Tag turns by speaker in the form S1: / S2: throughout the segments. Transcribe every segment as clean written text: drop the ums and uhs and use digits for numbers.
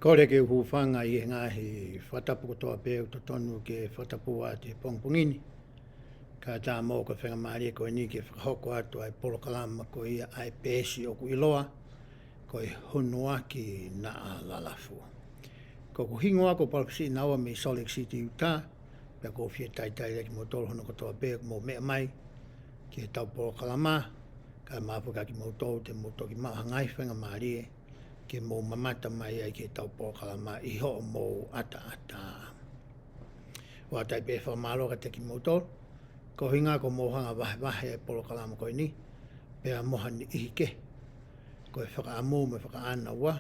S1: Kore ke hufanga I ngahi whatapu kotoa pēu to tonu ke whatapu a te pongpongini. Ka tā mō ka whenga maari ko ni ke whakahoko atu ai polo kalama ko ia ai pēsi o ku iloa ko I hunua ki na a lalafu. Ko ku hingo ako palpisi nawa me Salt Lake City, Utah, pia ko fie tai reki mo tolo hono kotoa pēu mo mea mai ki tau polo kalama, ka mafuka ki mo tō te mo toki maa hangai whenga maari e. Ke mō mamata mai ai ke tau pōkalama I ho mō ata. Wa tai pē Fakamalo ka te ki mōtol, ko hinga ko mō hanga wahe e pōkalama koe ni, pēa moha ni ihi ke. Ko e whakaamu me whakaana wa,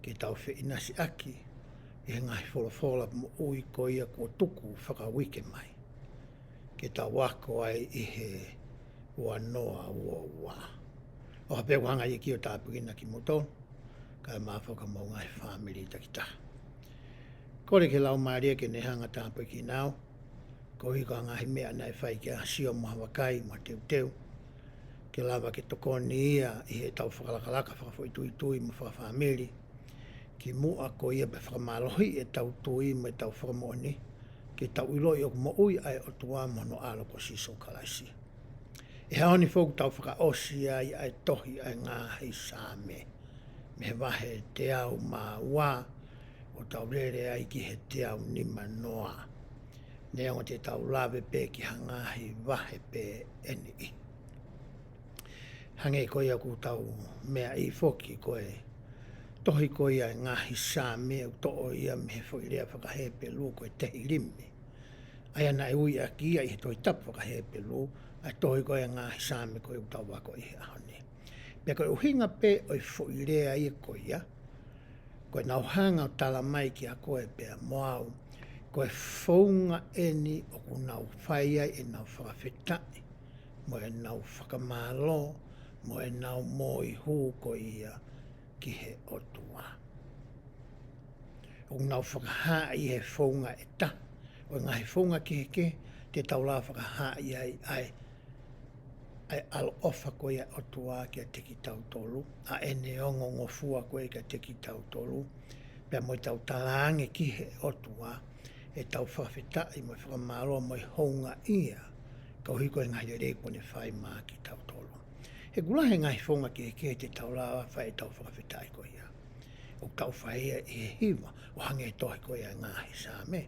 S1: ke tau whiinasi aki, I ngai whola mo ui ko ia ko tuku whakawike mai. Ke tau wako ai I he ua noa ua. O hapea wanga I ki o tāpukina ki mōtol, ka mawhaka mo ngai whamiri takita. Kore ke lau maaria ke nehanga tāpui ki nao, ko hiko ngahi mea nei whai ke asio maha wakai ma teu. Ke lawa ke tokoni ia I he tau whakalakalaka whakawhoi ma whakawhamiri. Ki mua ko ia pe whakamalohi e tau tui me tau whakamooni, ke tau iloi o mo ui ai o tua mono alo ko siso kalaisi. E haoni whoku tau whakaosi ai ai tohi ai ngāhi SAAME. Me wahe te au mā wā, o tau rere ai ki he te au ni manoa. Ne o te tau lawe pē ki hangahi wahe pē eni I. Hange koe aku tau mea I foki koe. Tohi koe ai ngahi SAAME au to'o ia me he whoirea whakahepe lu koe tehi rimi. Ai ana e ui aki ai he toi tapu whakahepe lu, ai tohi koe ai ngahi SAAME koe u tau wako I he ahoni. Pea koe uhinga pē oi whoirea I koe ia, koe nau hanga o tala mai ki a koe pēa moau, koe whaunga eni o ku nau whaia e nau whakawhetai, mo e nau whakamalo, mo e nau moi hū koe ia ki he otua. O nau whakahaa I he whaunga e ta, o ngahi whaunga ki he ke, te taula whakahaa I ai alo ofa koe o tua ki a teki tau tolu, a ene ongo ngofua koe ki a teki tau tolu, pia moi tau talange ki he o tua, e tau whawhetai mo whakamalo mo I hounga ia, kau hiko e ngai rei kone whai maa ki tau tolu. He gula he ngai whaunga ki he te tau lawa whai tau whawhetai koe ia. O tau whai e he hiwa, o hange tohi koe a ngahi SAAME.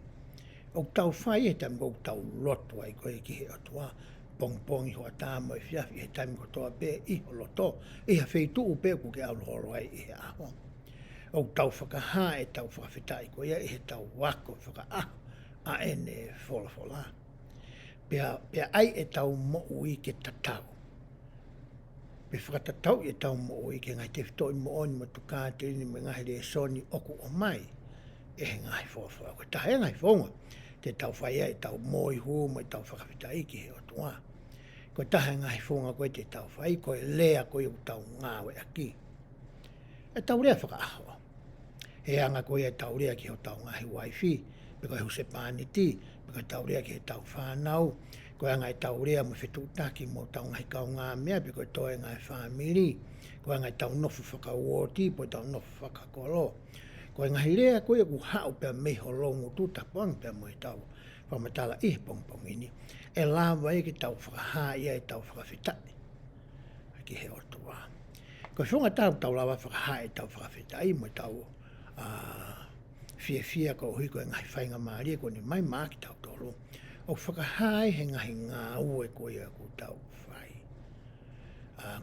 S1: O tau whai e tam o tau loto ai koe ki he o tua, pongpongi hoa tāmo e whiawhi he taimi kotoa pē iho loto, I ha wheitu upe ku ke alohoro ai I he aho. O tau whakaha e tau whakawhetai ko ia I he tau wako whakaaho a ene whola. Pea ai e tau mo ui ke tatau. Pe whakatatau e tau mo ui ke ngai te whitoi mo oni mo tukaa te rini me ngahi re soni oku o mai, e he ngai whola. Ko taha e ngai whonga, te tau whaia e tau moi hu mo e tau whakawhetai ki he o tua. Ko taha ngahi whonga koe te tau whai, ko e lea koe o tau ngāwe aki. E tau rea whakaaho. He anga koe e tau rea ki ho tau ngahi waifi, pe koe huse pāniti, pe koe tau rea ki he tau whānau, koe anga e tau rea mo whetutaki mo tau ngahi kau ngā mea, pe koe toe ngai whamiri, koe anga e tau nofu whakauoti, po tau nofu whakakolo. Koe ngahi rea koe ku hao pia meho longu tuta poang pia mo e tau whamatala I he pongpongini, e lawa e ki tau whakahaa ia e tau whakawhetai, ki he otua. Koe whunga tau lawa whakahaa e tau whakawhetai, mo e tau fia ko hui koe ngahi whainga maari, ko ni mai maa ki tau tolu. O whakahaa he ngahi ngā ue koe a ku tau whai.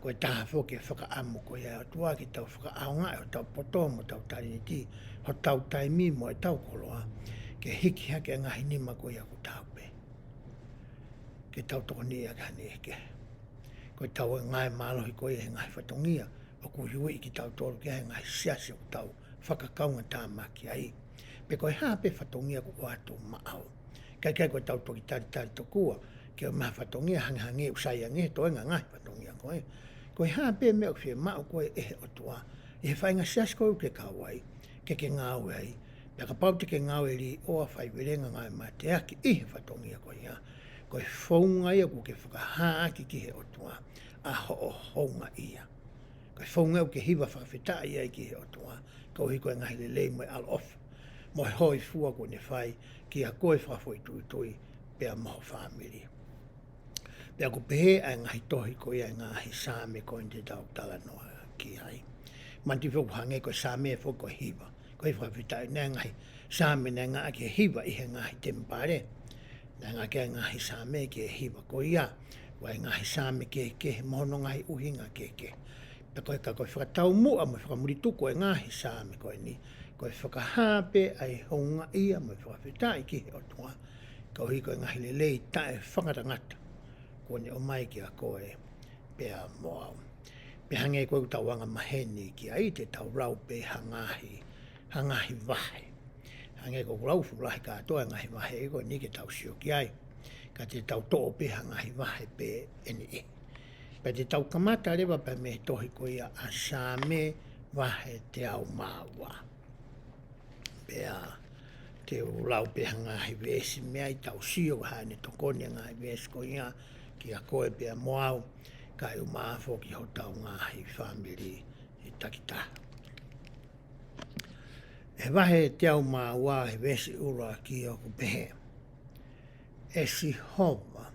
S1: Koe taha whoke whakaamu koe a tua ki tau whakaaunga e o tau poto mo tau tariniti, ho tau taimi mo e tau koloa, ke hiki hake ngahi nima koe a ku tau pe. Ke tau tokoni a kani eke. Koe tau e ngai mālohi koe he ngahi whatongia, o ku hiui ki tau tolu ke he ngahi siasi o tau whakakaunga tāmaki ai. Pe koe hape whatongia ku o atu maau. Kai koe tau toki tari tokua, ke o maha whatongia hangi usai ange, toi ngā ngahi whatongia koe. Koe hape mea o whia mau koe ehe o tua, I he whainga siasi koe ke kauai, ke ngāu ai, pia ka pau te ke ngāu e li oa whai werenga ngai mā te aki I he whatongia koe ia. Koe whaunga ia ku ke whakahaa ki he o tua, a ho o honga ia. Ko whaunga ke hiwa whakawhita ia ki he otoa. Ko hiko e ngahi lelei mo e al off. Mo he hoi fua ko ne whai ki a koe whawhoi tui pia moho whamiri. Pia ko pehe a ngahi tohi ko ia ngahi SAAME ko in te tau tala noa ki ai. Manti whoku hange ko SAAME e whoku hiwa. Ko i whakawhita nea ngahi SAAME nea ngā ki hiwa i he ngahi tempare. Nea ngā kia ngahi SAAME ki hiwa ko ia. Wai ngahi SAAME ke mohono ngahi uhinga ke. Pia koe ka koe whakatau mua mo whakamurituko e ngahi SAAME koe ni. Koe whakahape ai honga ia mo whakawhita i ki he otua. Ko hiko e ngahi lelei tae whakatangata. Ko ne o mai ki a koe pia moau. Pe hange koe utawanga maheni ki ai te tau rau pe hangahi vahe. Hange koe rau fulahi katoa ngahi vahe eko ni ke tau sio ki ai. Ka te tau too pe hangahi vahe pe eni e. Pe te tau kamata rewa pe me tohi ko ia a SAAME vahe te au mawa. Pea te rau pe hangahi vesi mea i tau sio hane tokone ngahi vesi ko ia ki a koe pia moau. Kai umaafo ki hotau ngahi whamiri i takita. E wahe te au maua he vesi ura ki o kupehe. E si hova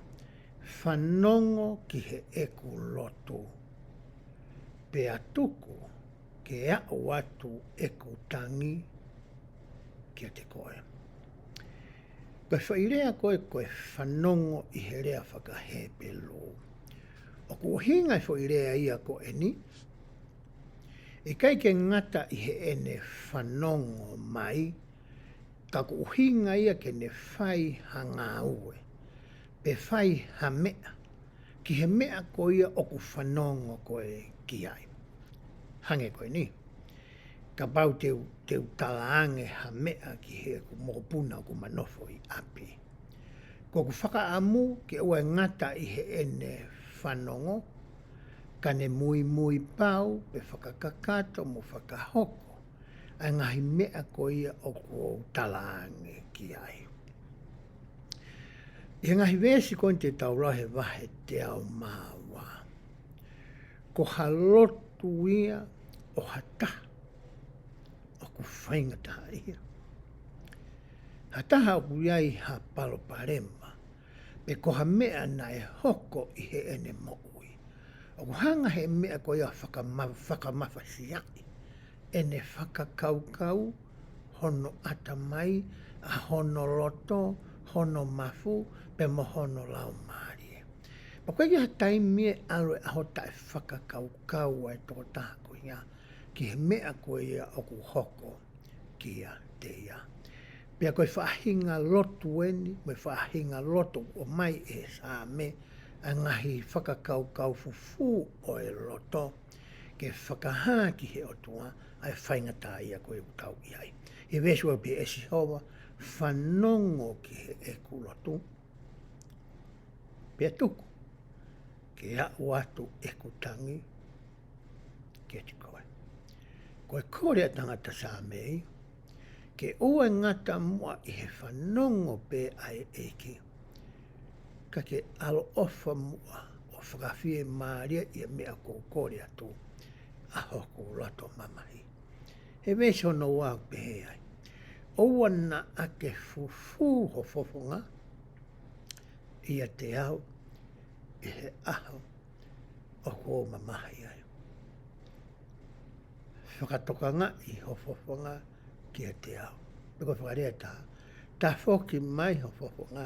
S1: whanongo ki he eku lotu. Pea tuku ke au atu eku tangi ki a te koe. Koe whairea koe whanongo i he rea whakahepe loo. O ku hinga fo irea ia ko eni. E kai ke ngata i he ene whanongo mai. Ka ku hinga ia ke ne whai hanga ue. Pe whai ha mea. Ki he mea ko ia o ku whanongo ko e ki ai. Hange koe ni. Ka pau te utalaange ha mea ki he ku mokopuna o ku manofo i api. Ko ku whakaamu ke ua ngata i he ene whanongo, ka ne mui pau, pe whakakakato mo whakahoko, ai ngahi mea ko ia o ko talaange ki ai. I ngahi vesi ko te taurahe wahe te au mawa. Ko halotu ia o hataha, o ku whaingataha ia. Hataha o ku iai ha palo parema. Pe koha mea na e hoko i he ene mo'ui. O ku hanga he mea ko ia whakamawhasi ai. Ene whakakaukau, hono atamai, a hono loto, hono mafu, pe mo hono lau maari. Pa koe ia taimi e alo e ahota e whakakaukau e toko taha ko ia. Ki he mea ko ia o ku hoko ki a te ia. Pea koe whaahinga lotu eni, me whaahinga lotu o mai e SAAME, a ngahi whakakaukau fufu o e loto, ke whakaha ki he otua, ai whaingata ia koe utau iai. E vesu au pe esi hoa, whanongo ki he eku lotu, pea tuku, ke au atu eku tangi, ke te koe. Koe kore a tangata SAAME, ke ua ngata mua i he whanongo pe ai Eiki. Ka ke alo ofa mua o whakawhie maaria i a mea kōkore atu a hoku lato mamahi. He meso no wau pehe ai. Oua na ake fufu ho fofonga i a te au i he aho o kō mamahi ai. Whakatokanga i ho fofonga ki a te au. Peko whakarea tā. Tā whoki mai ho whoponga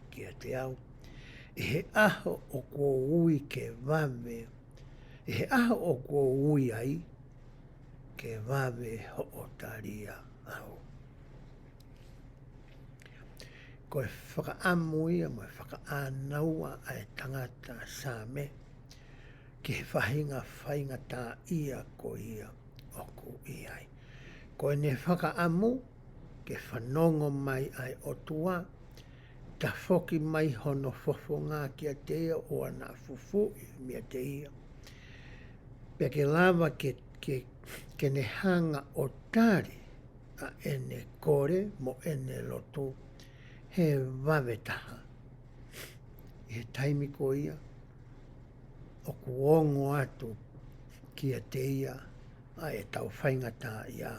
S1: ki a te au. I he aho o kō ui ke wawe. I he aho o kō ui ai ke wawe ho o taria au. Koe whakaamuia mo e whakaanaua ai tangata SAAME ki he whahinga tā ia ko ia o ko iai. Ko ne whakaamu ke whanongo mai ai o tua, ta whoki mai hono whofonga ki a te ia o ana fufu i mea te ia. Pea ke lava ke ne hanga o tari a ene kore mo ene lotu he wawetaha. I he taimi ko ia o kuongo atu kia te ia, a e tau whaingata ia,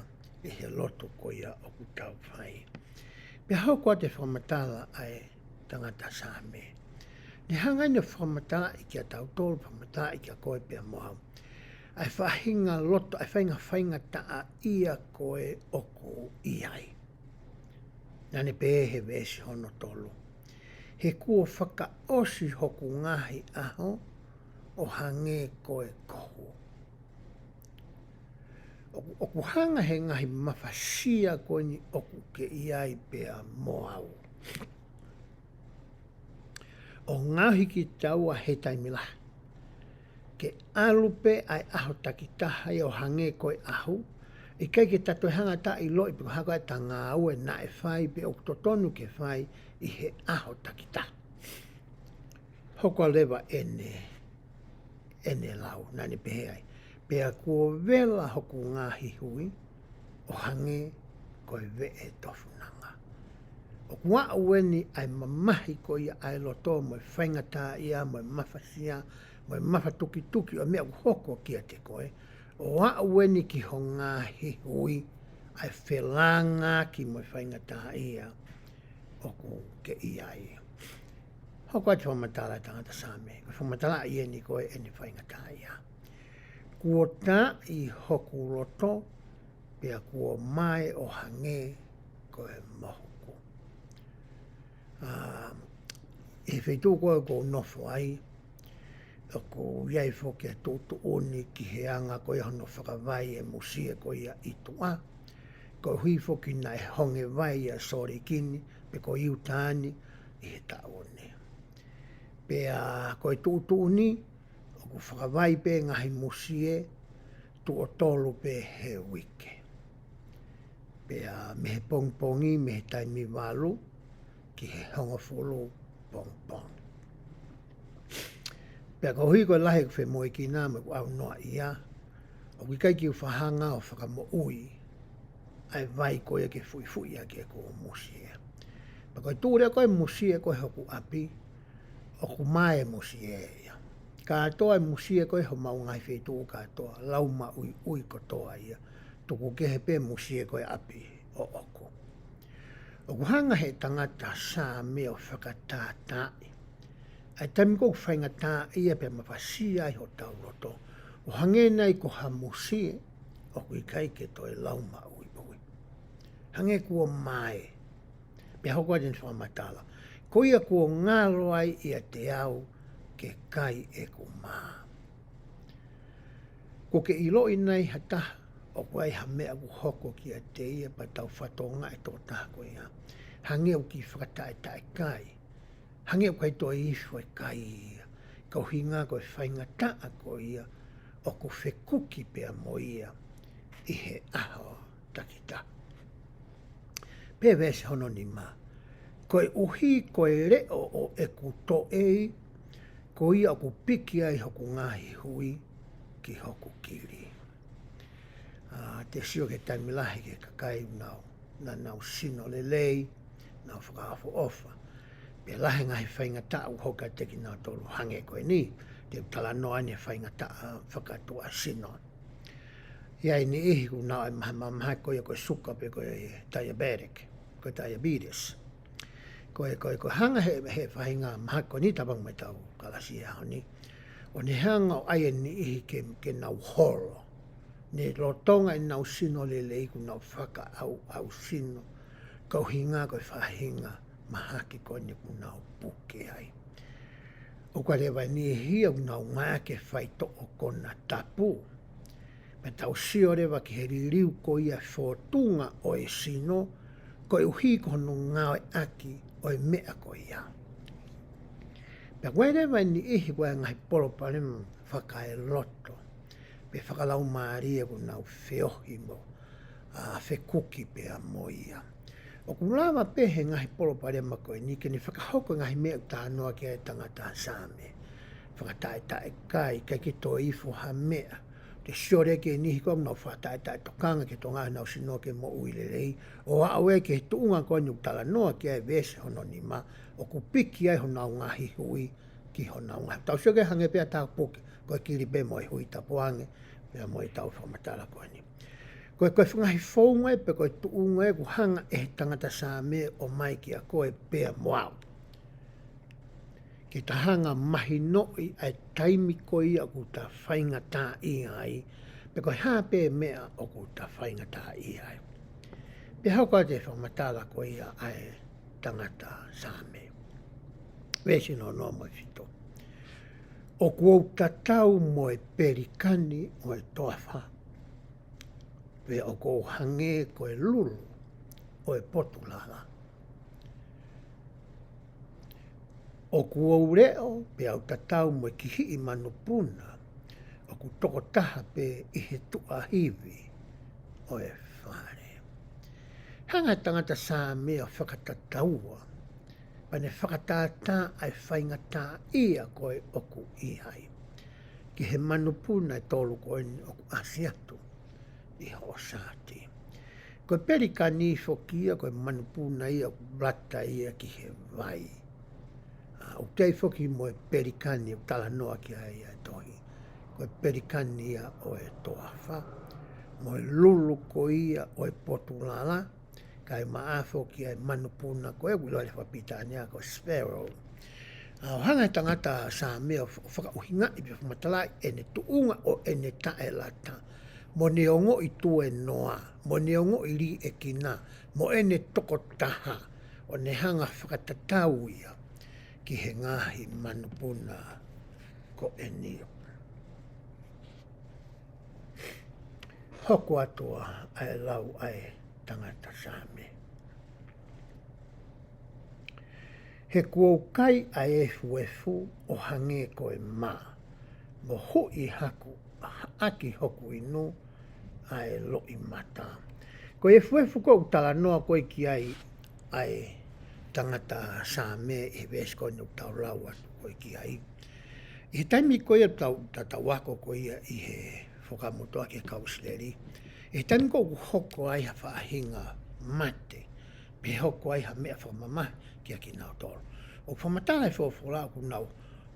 S1: e he loto ko ia o ku tau whai. Pe hau kua te whamatala ai tangata SAAME. Ni hanga ina whamatala i kia tau tolu, whamatala i kia koe pia mohau. Ai whahinga loto, ai whaingata a ia koe oku iai. Nane pe he vesi hono tolu. He kua whaka osi hoku ngahi aho, o hange koe kohu. Oku hanga he ngahi mawhasia koe ni oku ke iai pea moau. O ngahi ki taua he taimila. Ke alupe ai aho takitaha o hange koe ahu. I kai ke tato hanga ta i loi piko hako e tanga ue na e whai pe o totonu ke whai i he aho takitaha. Hoko lewa ene lau, nani pehe ai. Pea kua vela hoku ngahi hui, o hange koe vee tofunanga. O kua ueni ai mamahi ko ia ai loto mo whaingata ia, mo mawhasia, mo mawhatuki tuki, o mea hoko kia te koe. O wa ueni ki ho ngahi hui, ai whelanga ki mo whaingata ia, o ku ke ia ia. Hoko ati whamatala tangata SAAME. Whamatala ia ni koe e ni whaingata ia. Kua tā i hoku roto, pia kua mai o hange koe mohuku. I whetū koe ko nofo ai, o ko iai whoki a tōtu oni ki he anga koe hono whakawai e musia koe ia i tua. Ko hui whoki na e honge vai a sore kini, pe ko iu tāni i he tā oni. Pea koe tūtūni, o ku whakawai pe ngahi musie, tu o tolu pe he wike. Pea me he pongpongi, me he taimi walu, ki he hongofulu pongpong. Pea ko hui koe lahe ku whemoe ki nā me ku au noa ia, o ki kai ki u whahanga o whakamo ui, ai vai koe ke fui a ke ko musie. Pa koe tūrea koe musie koe hoku api, o ku mae musie ia. Katoa e musie koe ho mau ngai whetū katoa, lauma ui kotoa ia. Tuku kehe pe musie koe api o oku. O ku hanga he tangata SAAME o whakatātai. Ai taimi kou whaingata ia pe mawhasia i ho tau roto. O hange nei ko ha musie, o kui kai ke toi lauma ui. Hange kua mai. Pe hoko aden whamatala. Ko ia kua ngalo ai ia te au ke kai e ku maa. Ko ke iloi nei hata o kuai ha mea ku hoko ki a te ia pa tau whatonga e tō tāko ia. Hange o ki whakatae tae kai. Hange o kai tō iso e kai ia. Kau hinga koe whaingata a ko ia o ku whekuki pea mo ia i he aho takita. Pe vese hono ni maa. Koe uhi koe reo o e ku to ei, ko ia o ku piki ai hoku ngahi hui ki hoku kiri. Te sio ke taimilahi ke kakai nau sino le lei, nau whakaafo ofa. Pe lahe ngahi whaingata u hoka teki nau tolu hange koe ni, te tala noa ni whaingata whakatua sino. Iai ni ihi ku nau e maha koe koe suka pe koe diabetic, koe diabetes. Koe hanga he whahinga maha koe ni tabang mai tau kalasi hao ni. O ni hanga o aia ni ihi ke nau horo. Ne rotonga i nau sino le leiku nau whaka au sino. Kau hinga koe whahinga maha ki koe ni ku nau puke ai. O ka rewa ni ihi au nau ngā ke whaito o kona tapu. Me tau sio rewa ki he ririu ko ia whotunga o e sino. Koe uhi kono ngāwe aki o e mea ko ia. Pea koe rewa ni ihi koe ngai polo paremu whakae loto. Pe whakalau maaria ko nau whiohi mo. Whekuki pea mo ia. O kulawa pe he ngahi polo paremu koe ni ke ni whakahoko ngahi mea tānoa ki ai tangata SAAME. Whakatae tae kai ki tō ifo ha mea. Te siore ke nihi koe nau whatae tae tokanga ke tō ngahi nau sino ke mo uilelei. O aue ke he tuunga koe ni utala noa ki ai vese hono ni ma. O ku piki ai honau ngahi hui ki honau ngahi. Tau sio ke hange pia tāu puke. Koe kiri pe mo i hui tapuange. Pea mo i tau whamatala koe ni. Koe whangahi whaunga pe koe tuunga ku hanga e tangata SAAME o mai ki a koe pea moau. Ki ta hanga mahi noi ai taimi koe ia ku ta whainga tā i ai. Pe koe hape mea o ku ta whainga tā i ai. Pe hauka te whamatala koe ia ai tangata SAAME. Vesi no no mo fito. O kuou tatau mo e perikani o e toafa. Pe o kou hange ko e lulu o e potulala. O kuou reo pe au tatau mo e kihi i manupuna. O ku toko taha pe i he tua hivi o e whare. Hanga tangata SAAME o whakatataua. Pane whakatata ai whaingata ia koe oku ihai. Ki he manupuna e tolu koe ni oku asiatu i ho sāti. Koe perikani whokia koe manupuna ia oku blata ia ki he vai. O tei whoki mo e perikani o tala noa ki ai e tohi. Koe perikani ia o e toafa. Mo e lulu ko ia o e potulala. Kai maafo ki ai manupuna ko e wilole whapitania ko sparrow. Hanga tangata SAAME o whakauhinga i pe whamatala ene tuunga o ene tae lata. Mo ne ongo i tue noa, mo ne ongo i li e kina, mo ene toko taha o ne hanga whakatatau ia ki he ngahi manupuna ko enio. Hoko atua ai lau ai tangata SAAME. He kuou kai a efu o hange ko e mā. Mo hui haku aki hoku inu ai lo i mata. Ko efu ko utala noa koe ki ai tangata SAAME i vesko ni utau lau atu koe ki ai. I taimi koe tatawako koe i he whakamotoa ki kausleri. I taimi ko hoko ai ha whaahinga mate. Pe hoko ai ha mea whamama ki a ki nau toro. O whamatala e whawhora ku nau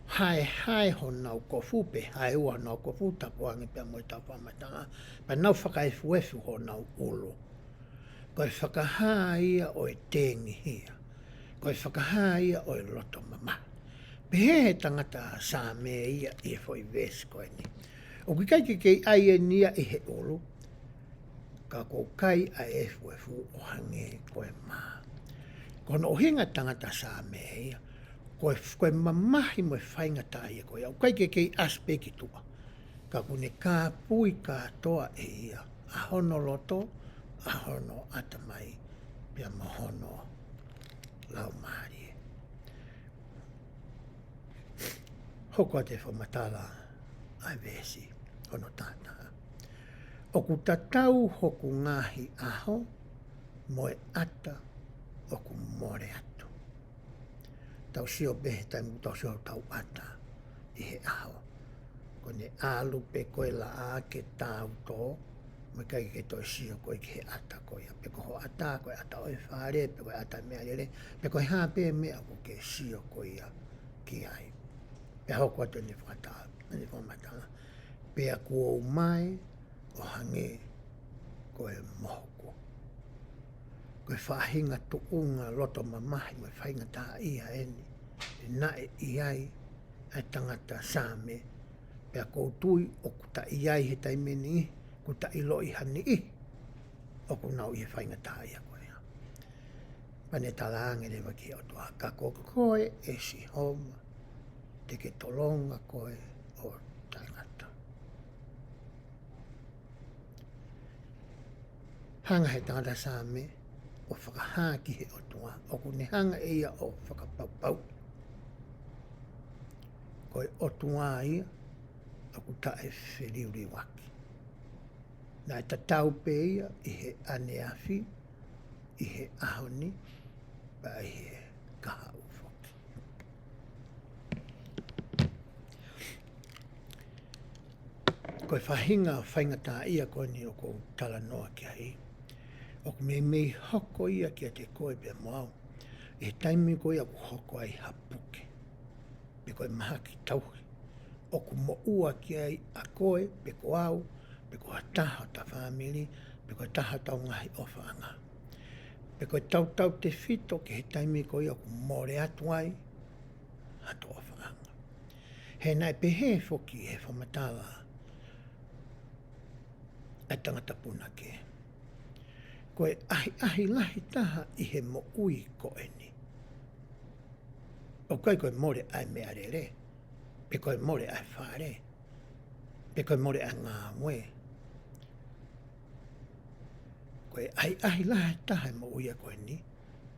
S1: hai ho nau kofu pe hai ua nau kofu tapuangi pe mo i tau whamatanga. Pa nau whakaefu ho nau ulu. Koe whakaha ia o e tengi hia. Koe whakaha ia o e loto mama. Pe he tangata SAAME ia i e whoi ves koe ni. O ki kai kei ai e nia i he ulu. Ka kou kai a efu o hange koe maa. Kono o hinga tangata SAAME ia. Koe mamahi mo e whaingata ia koe. O kai kei aspeki tua. Ka kune ka pui ka toa e ia. Ahono loto, ahono atamai, pia mohono lau maari. Hoko te whamatala ai vesi, ono tata. O ku tatau hoku ngahi aho, mo e ata o ku more atu. Tau sio behe taimu tau sio tau ata i he aho. Kone alu pe koe la a ke tau to, mo kai ke toi sio koe ki he ata koe. Pe koho ata koe ata oi whare, pe koe ata mea lele, pe koe hape mea ko ke sio koe ki ai. Pe hoko atu ni whakatala, ni whamatala. Pe a kua mai, o hange koe mohoko. Koe whahinga tuunga loto mamahi mo whahinga tā iha eni. Nae i ai ai tangata SAAME. Pea koutui o kuta i ai he taimeni kuta i lo i hani i. O ku nau i he whahinga tā iha koe. Pane talaange lewa ki o toa kako koe e si homa. Te ke tolonga koe o tangata. Hanga he tangata SAAME o whakaha ki he otua. O kune hanga ia o whakapaupau. Koe otua ia o kuta e whiriuri waki. Nā e tatau pe ia i he aneafi, i he ahoni, pa i he kaha ufoki. Koe whahinga whaingata ia koe ni o kou tala noa ki ai. O ku mei hoko ia ki a te koe pe moau. E taimi koe a ku hoko ai hapuke. Pe koe maha ki tauhi. O ku mo ua ki ai a koe pe ko au. pe ko taha ta family, pe ko taha tau ngahi ofaanga. Pe ko tau te fito ke he taimi ko ia ku more atu ai, hato ofaanga. He nai pe he foki he whamatala ai tangata puna ke. Koe ahi lahi taha i he mo ui ko eni. O koe more ai mea rere, pe koe more ai whare, pe koe more ai ngā mwe. Koe ahi lahi taha mo ui a koe ni,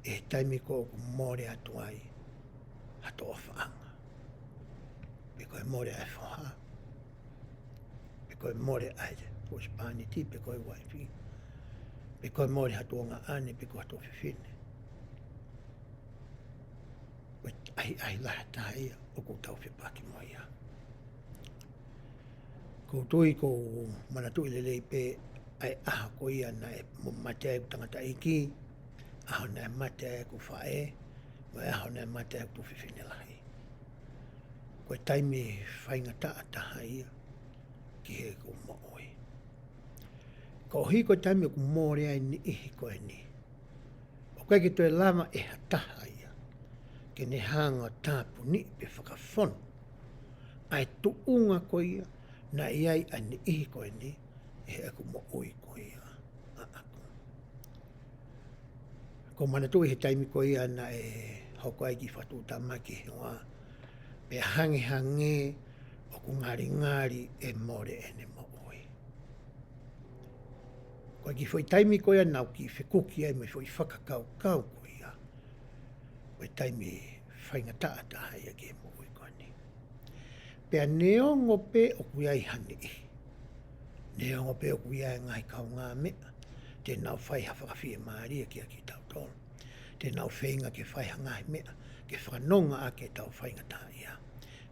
S1: e he taimi ko ku more atu ai, hato o whaanga. Pe koe more ai whaha, pe koe more ai prosperity, pe koe waifi, pe koe more hatu o ngā ane, pe koe hatu o whiwhine. Koe ahi lahi taha ia, o ku tau whipaki mo ia. Ko tui ko manatui lelei pe ai aha ko ia na e mate ai tangata Eiki, aho na e mate ai ku whae, mai aho na e mate ai ku whiwhine lahi. Koe taimi whainga taa taha ia, ki he ko mooi. Ko hi koe taimi ku mōre ai ni ihi koe ni. O koe ki toi lama e ha taha ia, ke ne hanga tāpu ni pe whakawhono. Ai tuunga ko ia, na iai a ni ihi koe ni, e he aku mooi ko ia. Ko manatui he taimi ko ia na e hoko ai ki whatu tamaki he wā. Pe hange o ku ngari e more ene mooi. Ko ki foi taimi ko ia nau ki whikuki ai mai foi whakakau ko ia. Ko taimi whaingataa taha ia ki mooi ko ni. Pea neongo pe o ku iai hani i. Neongo pe o ku iai ngai kau ngā mea. Te nau whai hawhakawhie maaria ki a ki tau tolu. Te nau whainga ke whai hangai mea. Ke whanonga a ke tau whaingataa ia.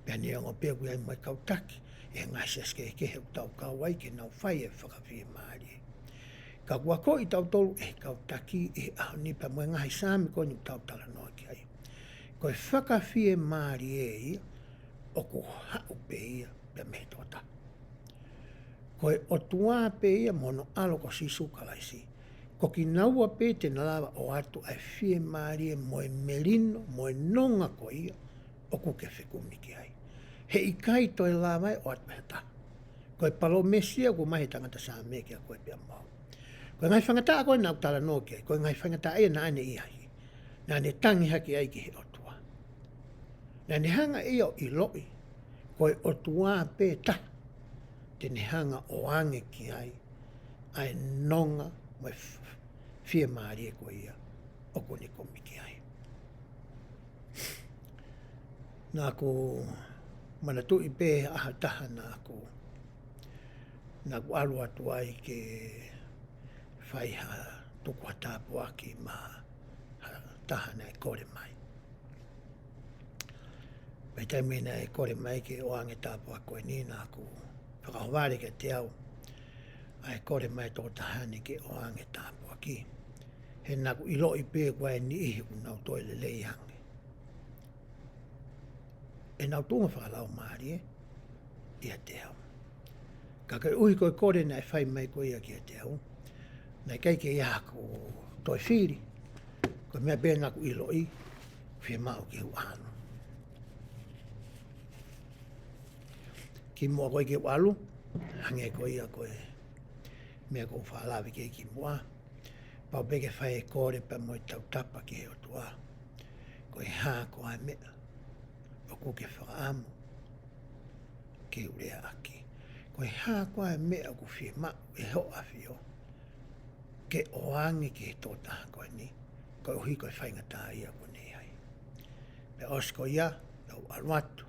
S1: Pea neongo pe o ku iai mai kau taki. E ngai seske ke he tau kau wai ke nau whai e whakawhie maaria. Ka kua ko i tau tolu e kau taki e aho nipa mo ngai SAAME ko ni tau tala noa ki ai. Ko e whakawhie maaria ia. O ku hau pe ia pea mehe tota. Ko e otua pe ia mono alo ko sisu kalaisi. Ko ki naua pe te nalawa o atu ai fie maarie mo e melino, mo e nonga ko ia, o ku ke whikumi ki ai. He ikai toi lawai o atu heta. Ko e palo mesia ku mahi tangata SAAME ki a koe pia mau. Ko e ngai whangata a koe nau tala no ki ai, ko e ngai whangata e na ane iahi. Na ne tangi haki ai ki he otua. Na ne hanga ia o iloi, ko e otua pe ta. Te ne hanga o ange ki ai, ai nonga mo e fie maarie ko ia, o ko ne komi ki ai. Nā ko manatui pe aha taha nā ko alu atu ai ke whaiha tuku hatapu aki ma taha na e kore mai. Pei taimi na e kore mai ke o ange tapu a koe ni nā ko whakahawari ke te au. Ai kore mai tō tahani ke o ange tapu aki. He naku ilo i pē kua e ni ihi ku nau toi le lei hange. E nau tūma whakalau maari e, ia te au. Ka kare uhi koe kore na e whai mai koe ia ki a te au. Nei kai ke ia ko toi whiri, koe mea pē naku ilo i, whia mau ki hu anu. Ki mua koe ki walu, hange koe ia koe, mea ko whaalawi ke ki mua. Pau peke whai e kore pa moi tau tapa ki he o tua. Koe haa ko ai mea, o ku ke whakaamu, ke urea aki. Koe haa ko ai mea o ku whia mau e ho awhio. Ke oange ki he tōtaha koe ni, koe uhi koe whaingataa ia ko nei ai. Pe osko ia, au aruatu,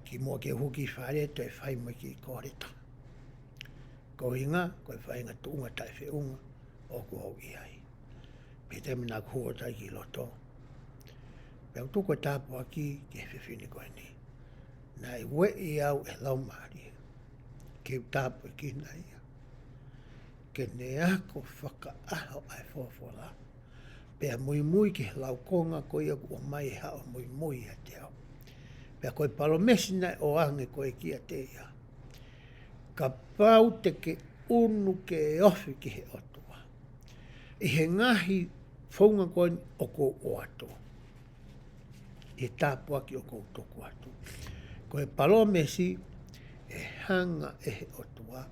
S1: ki mua ke huki whare te whai mo ki kōreta. Ko hinga, koe whainga tuunga tai whiunga, o ku hau i ai. Pe te mina kua tai ki loto. Pe au tuko tāpu aki ki he whiwhini koe ni. Nai we i au e lau maari. Ke tāpu ki nai ia. Ke ne ako whaka aho ai whawhora. Pe a mui ki he lau konga ko ia ku o mai e hao mui a te au. Pe a koe palo mesi nai o ange koe ki a te ia. ka pau te ke unu ke ofi ki he otua. I he ngahi whaunga koe o ko o ato. I tāpua ki o ko toku atu. Ko he palo mesi e hanga e he otua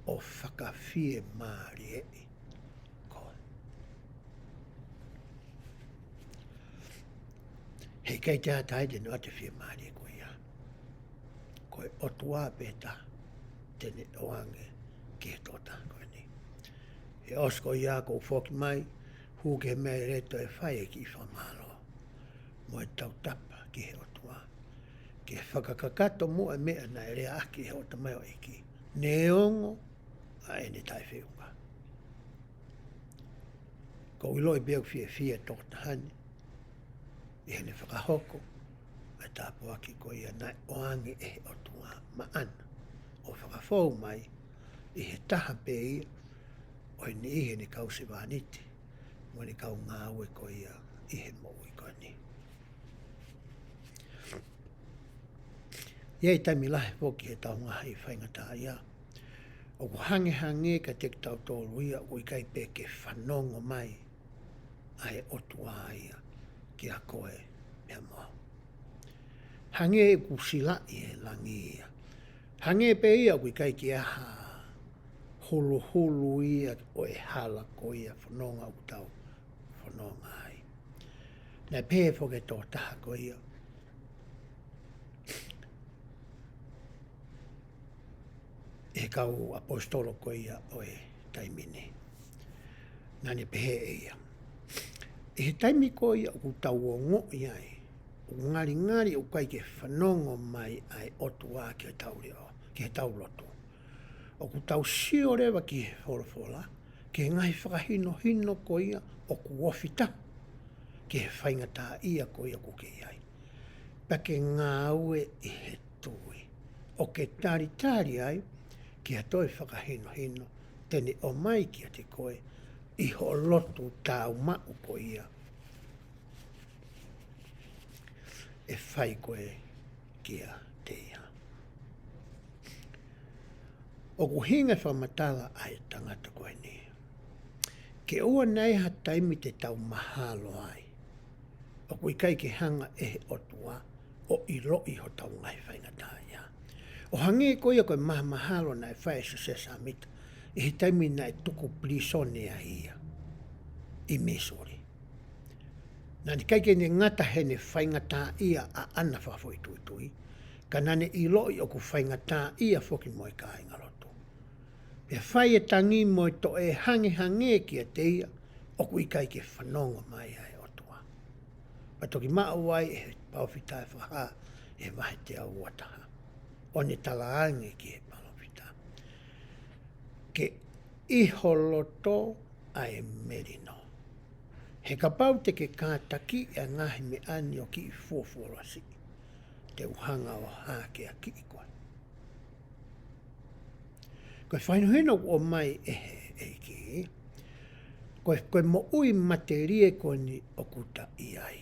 S1: o whakawhie maari e. Hei kei te hatai te noa te whia maari e koe ia. Koe otua peta tene oange ki he tōta koe ni. He osko ia ko whoki mai, hu ke mea reto e whai e ki Fakamalo. Mo e tau tapa ki he otua. Ke whakakakato mua e mea na e rea aki he ota mai o Eiki. Ne ongo a ene tai whiunga. Ko iloi beo whia tōta hani. I hene whakahoko, a tāpua ki ko ia nai oange e he otua maana. O whakawhou mai, i he taha pe ia, o he ni ihe ni kau se wāniti, mo ni kau ngā ue ko ia, i he mo ui ko ni. Iei taimi lahe poki he tau ngaha i whaingata ia, o ku hange ka te tau tōru ia, o i kai pe ke whanongo mai, a he otua ia. Ki a koe mea moa. Hange e ku sila i e langi ia. Hange pe ia kui kai ki aha hulu ia o e hala ko ia whanonga u tau whanonga ai. Nei pe whoke tō taha ko ia. E kau apostolo ko ia o e taimini. Nani pehe e ia. E he taimi ko ia o tau o ngō iai, o ngari o kai ke whanongo mai ai otua ki he tau reo, ki he tau loto. O ku tau sio rewa ki he wholofola, ki he ngai whakahino ko ia o ku ofita, ki he whaingata ia ko ia ko ke iai. Pake ngā ue i he tui. O ke tari ai, ki he toi whakahino, tene o mai ki a te koe, i ho lotu tau mau ko ia. E whai koe kia te ia. O ku hinga whamatala ai tangata koe ni. Ke ua nei ha taimi te tau mahalo ai. O ku ikai ke hanga e he otua o i roi ho tau ngai whaingata ia. O hange koe koe maha mahalo nai whai sa se SAAME. I he taimi nai tuku plisone a ia. I mesori. Nani kai ke ne ngata hene whaingata ia a ana whawhoi tui. Ka nane i loi o ku whaingata ia whoki moi ka inga roto. Pea whai e tangi moi to e hange ki a te ia o ku ikai ke whanonga mai ai otua. Patoki mao wai e pauwhitai whaha e wahe te au wataha. O ne talaange ki e pauwhitai. Ke iho loto ai merino. He ka pau te ke kātaki e ngahi me ani o ki i fuafuarasi. Te uhanga o hāke a ki i koe. Koe whainuhino o mai e he Eiki. Koe mo ui materie koe ni o kuta i ai.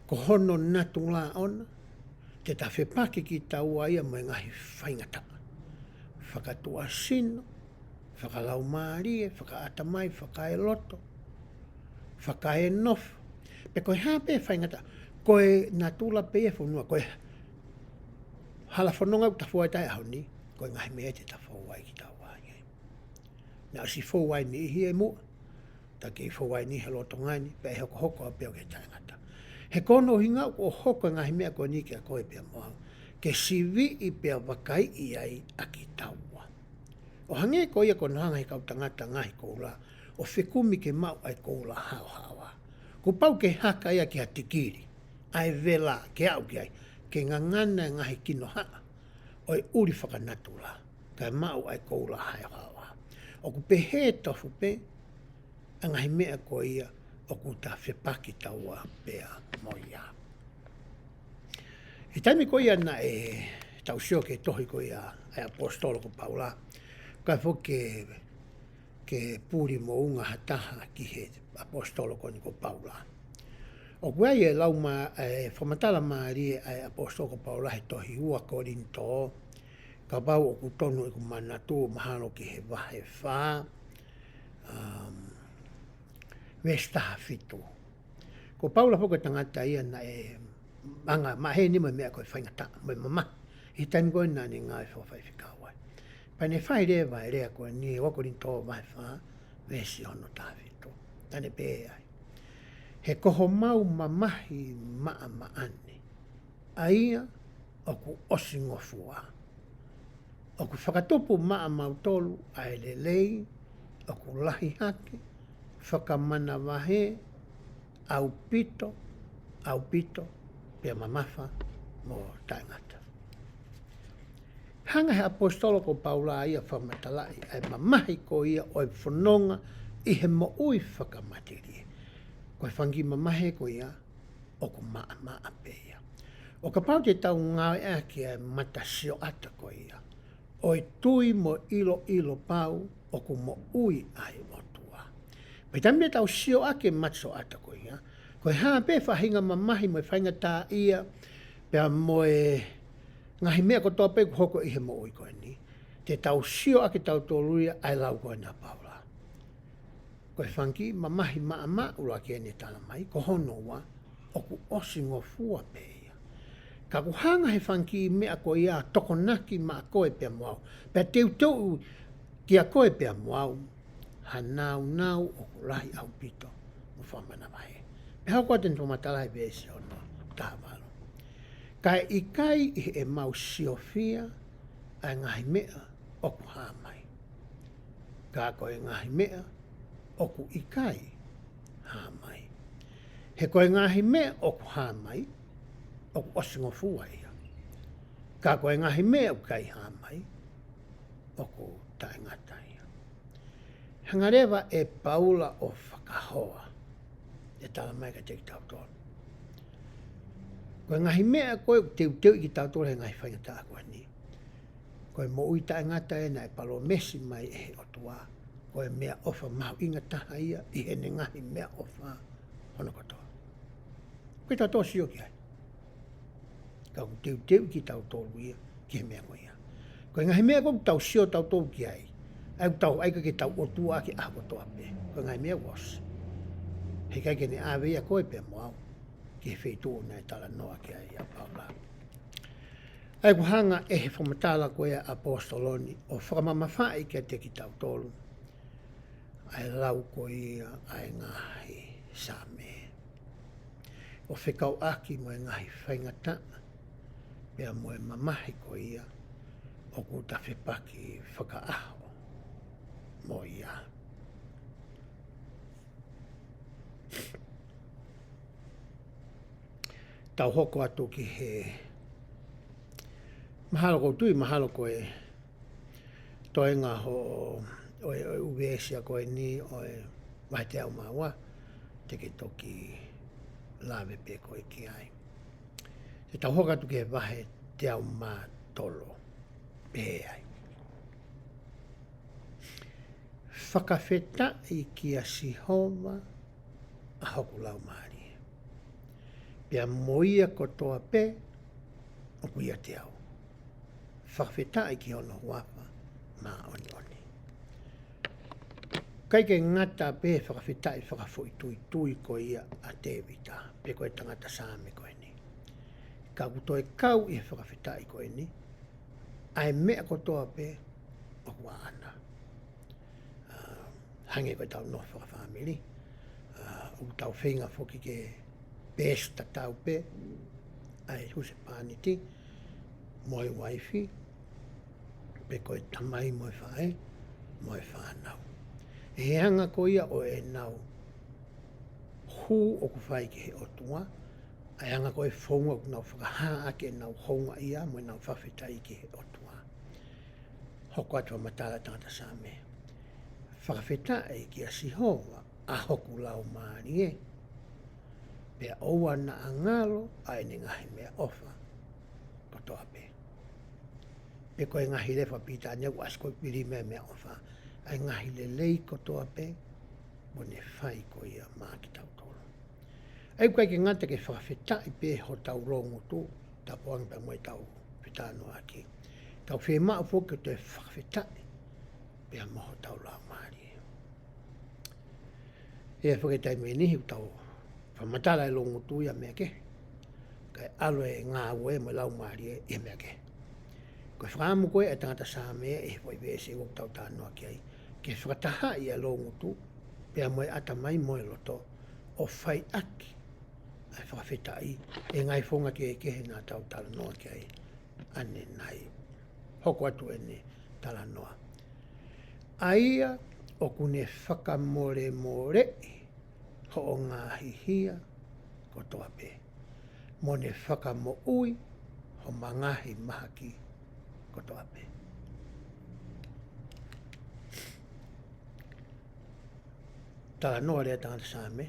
S1: Ko hono natu la ona. Te ta whepake ki taua ia mo e ngahi whaingata. Whakatua sino. Whakalau maarie. Whakaata mai. Whakae loto. Whakae nofu. Pe koe hape whaingata. Koe nā tūla pēa whanua. Koe hala whanonga ta whai au ni. Koe ngahi mea te ta whauai ki tau wāngai. Nā si whauai ni ihi e mua. Ta ki whauai ni he loto ngani. Pe e hoko a pēo ke taingata. He kono hinga o hoko ngahi mea koe ni ki a koe pēa moa. Ke sivi i pēa wakai i ai a ki taua. O hange koe ia kono hanga he kau tangata ngahi koula. O whekumi ke mau ai koula hao. Ko pau ke haka ia ki ha tikiri. Ai vela ke au ki ai. Ke ngangana ngahi kino haa. Oi uri whakanatu la. Kai mau ai koula hao. O ku pehe tofu pe. Angahi mea ko ia. O ku ta whepaki taua pea moia. E taimi ko ia na e tau sio ke tohi ko ia. Ai apostolo ko paula. Kai fo ke puri mo unga hataha ki he apostolo ko ni ko paula. O kua e lau whamatala maari ai apostolo ko paula he tohi ua korinto. ka pau o ku tonu i ku manatu mahalo ki he wahe wha. Westaha fitu. Ko paula poko tangata ia na e anga mahe ni mo mea koe whaingata mo mama. I taimi koe nā ni ngai whawhai whikawai. Pane whai rea vai rea koe ni wako ni tō vai wha wesi hono tā fitu. Tane pē ai. He koho mau mamahi maa maani. Aia o ku osingo fua. O ku whakatupu maa mautolu ai lelei o ku lahi hake. Fakamana he au pito, pia mamafa mo taingata. Hanga he apostolo ko Paula ia whamatalai, ai mamahi ko ia oi whanonga i he mo ui whakamatiri. Koe whangi mamahe ko ia o ku maa peia. O ka pau te tau ngāi ake ai matasio ata ko ia. Oi tui mo ilo pau o ku mo ui ai o. Pai tamia tau sio ake matso ata ko ia. Koe haa pe whahinga mamahi mo whainga tā ia. Pea moe ngahi mea kotoa pe hoko i he mo ui koe ni. Te tau sio ake tau tōruia ai lau koe nā paula. Koe whanki mamahi maa ula ke ne tala mai. Ko hono wa o ku osingo fua pe ia. Ka ku hanga he whanki mea ko ia tokonaki maa koe pea moau. Pea teu kia koe pea moau. Hanau o ku lahi au pito mo whamana mai. Me hau koe tenu matalai vesi o no tāwalo. Kai ikai i e mau siofia ai ngahi mea o ku hāmai. Ka koe ngahi mea o ku ikai hāmai. He koe ngahi mea o ku hāmai o ku osingo fua ia. Ka koe ngahi mea o kai hāmai o ku taingata ia. Hangarewa e paula o whakahoa. E tala mai ka teki tau tōru. Koe ngahi mea koe teu i ki tau tōru he ngahi whaingata a koe ni. Koe mo ui tae ngata e na e palo mesi mai e he otua. Koe mea ofa mahu inga taha ia i he ne ngahi mea ofa hono kotoa. Koe tau tō sio ki ai. Ka ku teu i ki tau tōru ia ki he mea koe ia. Koe ngahi mea koe tau sio tau tōru ki ai. Ai tau aika ki tau otua ki ako toa pe. Koe ngai mea was. He kai ke ne awe ia koe pe moau. Ki he whetu nei tala noa ki ai a paula. Ai ku hanga e he whamatala koe a apostoloni o whakamamawhai ki a te ki tau tolu. Ai lau koe ia ai ngahi SAAME. O whekau aki mo e ngahi whaingata. Pea mo e mamahi koe ia. O ku ta whepaki whakaaho. Mo ia. Tau hoko atu ki he mahalo ko tui mahalo ko e toenga ho o uwesia ko e ni o e mai te au maua te ke toki lawe pe ko e ki ai. Te tau hoko atu ki he wahe te au maa tolo pe ai. Whakawheta i ki a sihoma a hoku lau maari. Pea moia kotoa pe o kuia te au. Whakawheta i ki ono wapa ma oni. Kai ke ngata pe whakawheta i whakafoi tui ko ia a te vita. Pe koe tangata SAAME koe ni. Ka kutoe kau i whakawheta i koe ni. Ai mea kotoa pe o kua ana. Hange koe tau noa whakawhamiri. U tau whinga whoki ke pesta tau pe. Ai huse pāniti. Moi waifi. Pe koe tamai moi whae. Moi whanau. E hanga ko ia o e nau. Hu o ku whai ki he otua. Ai hanga koe whonga o nau whakahaa ake nau honga ia. Moi nau whawhetai ki he otua. Hoko atua matala tangata SAAME. Whakawhetai ki a sihoa a hoku lau maari e. Pea oua na angalo ai ni ngahi mea ofa. Kotoa pe. Pe koe ngahi lewa pita nyaku asko piri mea ofa. Ai ngahi le lei kotoa pe. Mone whai ko ia maa ki tau tolo. Ai koe ke ngata ke whakawhetai pe ho tau rongo tu. Ta poang pe moe tau whitano aki. Tau whema fo ke te whakawhetai. Pea moho tau lau maari. Ea whaketai me nihi tau whamatala e longo tuia mea ke. Kai alo e ngā ue mo lau maari e mea ke. Koe whakamu koe e tangata SAAME e hoi vese o tau tānoa ki ai. Ke whakataha i a longo tu. Pea moe ata mai moe loto o whai aki. Ai whakawhetai e ngai whonga ke kehe nā tau tānoa ki ai. Ane nai. Hoko atu e ne tānoa. Aia o kune whakamore more ho o ngā hihia kotoa pe. Mo ne whakamo ui ho mangahi mahaki kotoa pe. Tala noa rea tangata SAAME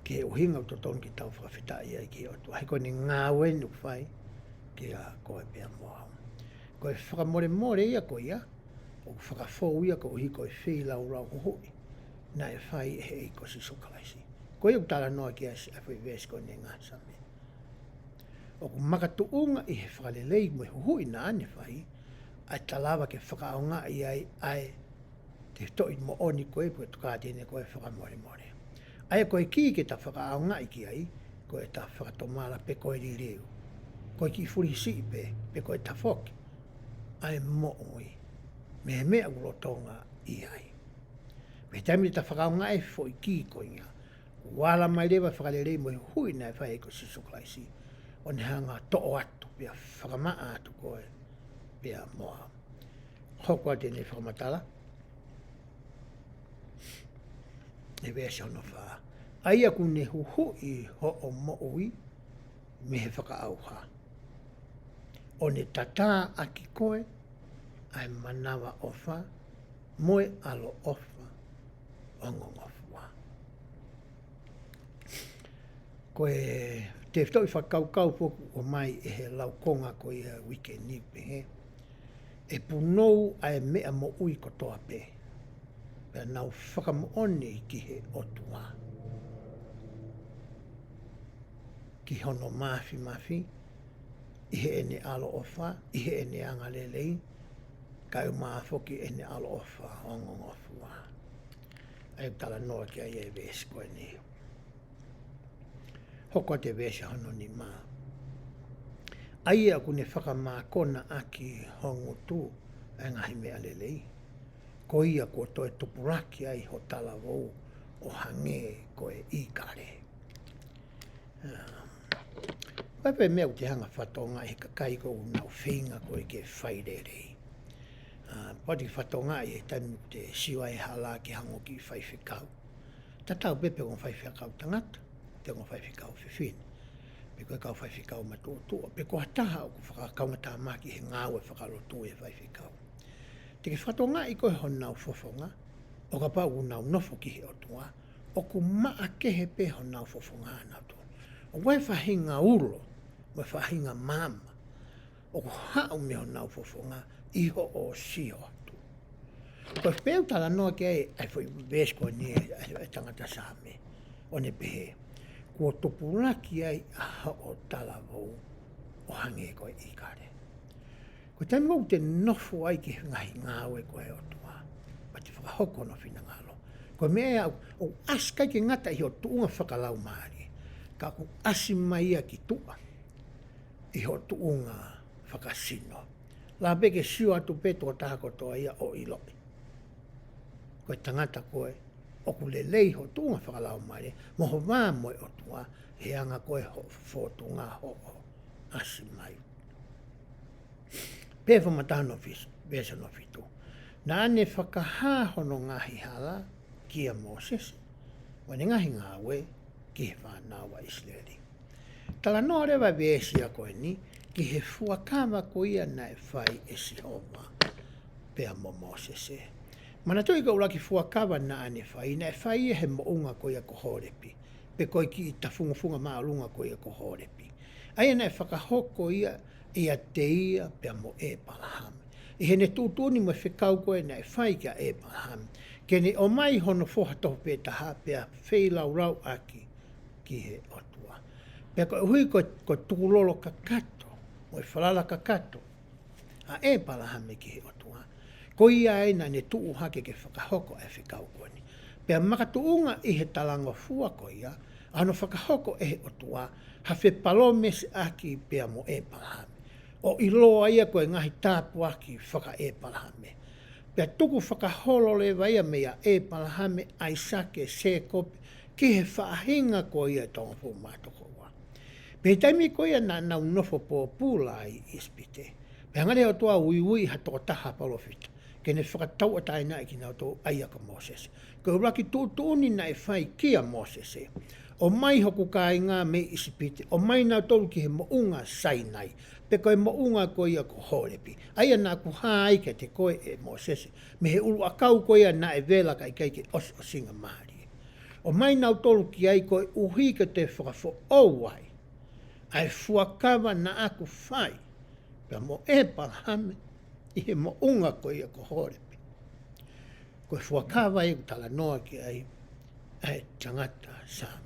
S1: ke uhinga o toton ki tau whakawhetai ai ki o tu. Hai koe ni ngā wenu whai ki a koe pia moa. Koe whakamore more ia koe ia. O whakafou ia ko uhi koe whi lau rau hui. Na e whai e hei ko si sukalaisi. Koe iu tala noa ki as a whi vesi koe ne ngā SAAME. O ku makatu unga i he whakalelei mo hui na ane whai. Ai talawa ke whakaonga i ai te toi mo oni koe pua tukātene koe whakamore more. Ai koe ki ke ta whakaonga i ki ai. Koe ta whakatomala pe koe li reu. Koe ki furi si pe koe ta whoki. Ai mo oi. Me mea ulotonga i ai. Me taimi ta whakaonga e fo i ki koinga. Wala mai lewa whakalelei mo hui na e whai ko si suklaisi. O ne hanga to'o atu, pia whakamaa atu koe, pia moa. Hoko a tēnei whakamatala. E wēsi hono wha. Aia ku ne huhui ho o mo'ui, me he whakaauha. O ne tata aki koe, ai Manava ofa, moe alo ofa, ongongofua. Koe te whtoi whakaukau poku o mai e he laukonga ko i a wike nipe he. E punou ai mea mo ui kotoa pe. Pea nau whakamoone i Kihe otua. Ki hono mafi, i he ene alo ofa, i he ene anga lelei, kai maafoki ene alo ofa ongongofua. Ai tala noa ki ai e vesi koe ni. Hoko te vesi hono ni maa. Ai a kune whakamākona aki hongo tu e ngahi mea lelei. Ko ia ko toe tupuraki ai ho tala wou o hange koe i kare. Pepe mea te hanga whatonga e kakai ko unau whinga koe ke whairerei. Pati whatonga e taimu te siwa e hala ki hango ki whaiwhikau. Tatau pepe o whaiwhikau tangata, te o whaiwhikau whiwhine. Pe koe kau whaiwhikau matua, pe koe taha o ku whakakaunga tā maki he ngāwe whakalotu e whaiwhikau. Te ke whatonga i koe honau fofonga, o ka pau unau nofo ki he otua, o ku maa kehe pe honau fofonga anatu. O wai whahinga ulo, mai whahinga mama, o ku hao me honau fofonga, iho o sio atu. Koe peu tala noa ke ai fwoi vesko ni e tangata SAAME, o ne pehe. Kua topulaki ai aha o tala vau o hange koe i kare. Koe taimi wau te nofo ai ki ngahi ngāwe koe o tua, ma te whakahoko no whina ngalo. Koe mea o askai ke ngata i o tuunga whakalau maari, ka ku asi mai a ki tua, i o tuunga whakasino. La beke siu atu peto o taha kotoa ia o iloi. Koe tangata koe, o ku lelei ho tuunga whakalau maari, moho wā moe o tua, he anga koe ho whotunga ho o asi mai. Pewa matano vesa no fitu. Na ane whakahahono ngahi hala, kia Moses, wane ngahi ngāwe, ki he whānawa Israeli. Tala noa rewa vesi a koe ni, ki he fuakawa ko ia na e whai e Sihova, pea mo Moses e. Mana tui ka ulaki fuakawa na ane whai, na e whai e he mounga ko ia ko horepi, pe koe ki i tafunga maalunga ko ia ko horepi. Aia na e whakahoko ia, ia te ia pea mo e palahame. I he ne tūtuni mo whikau koe na e whai kia e palahame. Ke ne o mai hono whoha tohu pe taha pea wheilau rau aki ki he otua. Pea koe hui koe tūlolo ka kato, mo e whalala ka kato, A e palahame ki he otua. Ko ia e na ne tuu hake ke whakahoko e whikau koni. Pea makatuunga i he talanga fua ko ia, ano whakahoko e he otua, ha whe palome se aki pea mo e palahame. O i loa ia koe ngahi tāpu aki whaka e palahame. Pea tuku whakaholo le vaia mea e palahame ai sake se kope ki he whaahinga ko ia tonga fu mātoko wa. Pea taimi ko ia na nau nofo po pūla i ispite. Pea ngare o toa ui ha toko taha palofita. Ke ne whakatau atai na ki nau tō aia ka Moses. Ko uraki tūtūni na e whai kia Moses e. O mai hoku kai ngā me isipite. O mai nau tolu ki he mounga sainai. Pe koe mounga ko ia ko horepi. Aia nā ku hāi ke te koe e Moses. Me he ulu akau ko ia na e vela kai kai ke os o singa mahari. O mai nau tolu ki ai koe uhi ke te whakafo owai. Ai fuakawa na aku whai. Pea mo e palahame. I he mounga ko ia ko horepi. Koe fuakawa e tala noa ki ai. Ai tangata SAAME.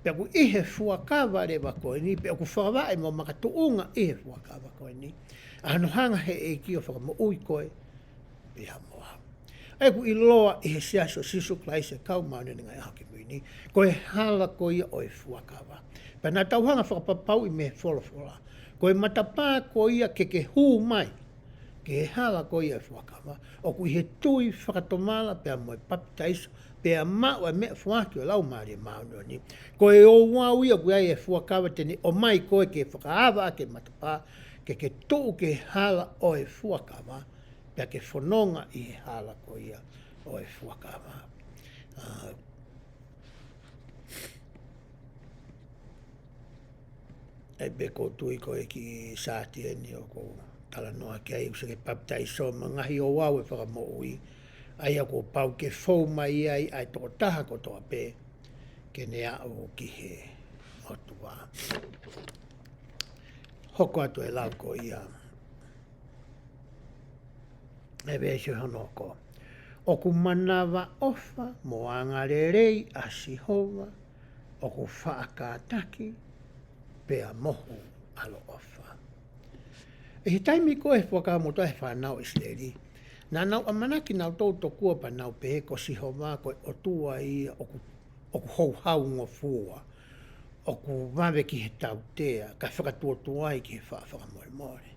S1: Pea ku ihe fuakawa rewa koe ni, pea ku whawa e mo makatuunga ihe fuakawa koe ni. Ano hanga he Eiki o whakamo ui koe, pea moa. Ai ku iloa ihe siaso sisu klaise kau maune ngai hake mui ni, koe hala koe ia o e fuakawa. Pea nā tauhanga whakapapau i me wholofola, koe matapā koe ia ke hū mai, ke hala koe ia e fuakawa, o ku ihe tui whakatomala pea mo e papitaiso, pea mau e mea fuaki o lau maari e maunua ni. Ko e o wau ia kuai e fuakawa tene o mai koe ke whakaawa ke matapā, ke tuu ke hala o e fuakawa, pea ke whanonga i he hala ko ia o e fuakawa. E be ko tui koe ki sātia ni o ko tala noa ki ai usake papitaiso ma ngahi o wau e whakamo ui. Aia ko pau ke fau mai ai ai toko taha kotoa pe ke ne au Kihe Kotoa. Hoko atu e lau ko ia. E vese honoko. O ku Manava ofa mo angarerei a Sihova o ku whaakataki pea mohu alo ofa. E he taimi ko e whakamoto e whanau isleri. Nā nau amanaki nau tau tokua pa nau pehe ko Sihova koe o tua ia o ku hou hau ngofua. O ku wawe ki he tau tea, ka whakatua tuai ki he whakamore more.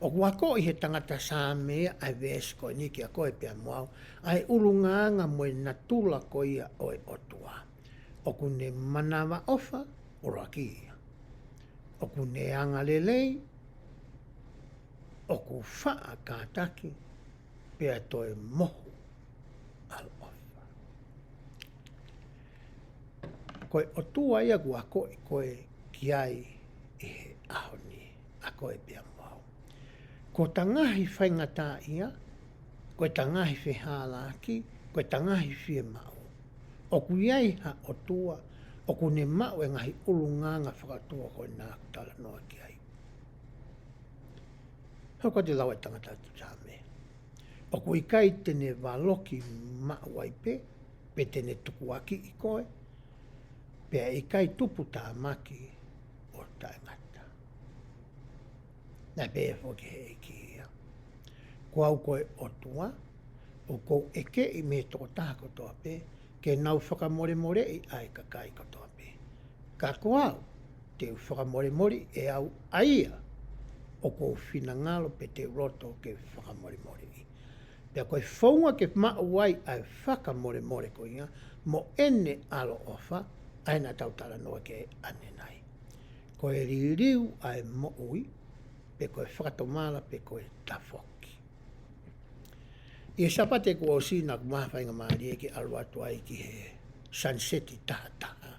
S1: O ku ako i he tangata SAAME ai vesi koe ni ki a koe pia moau, ai urunganga moe natula ko ia o e otua. O ku ne Manava ofa, uraki ia. O ku ne angalelei, o ku whaakataki, pea toe mohu al ofa. Koe o tua ia ku ako i koe ki ai i he ahoni a koe pea mau. Ko tangahi whaingata ia, koe tangahi whihalaki, koe tangahi whie mau. O ku iai ha o tua, o ku ne mau e ngahi ulunganga whakatua koe nā kutala noa ki ai. Hau te lau e tangata tu SAAME. O ku ikai tene waloki mawai pe tene tukuaki i koe, pea ikai tupu tā maki o taingata. Nā pēe fo ki he Eiki ia. Ko au koe o tua, o kou eke i me toko taha kotoa pe, ke nau whakamore i ai kakai kotoa pe. Ka ko au, te whakamore e au aia, o kou whinangalo pe te roto ke whakamore i. Pea koe whaunga ke mauai ai whakamore ko inga, mo ene alo ofa, aina tautala noa ke ane nai. Koe ririu ai mo ui, pe koe whakatomala pe koe tafoki. I sapate ko o sina ku mahawhainga maari e ki alu atu ai ki he sunseti taha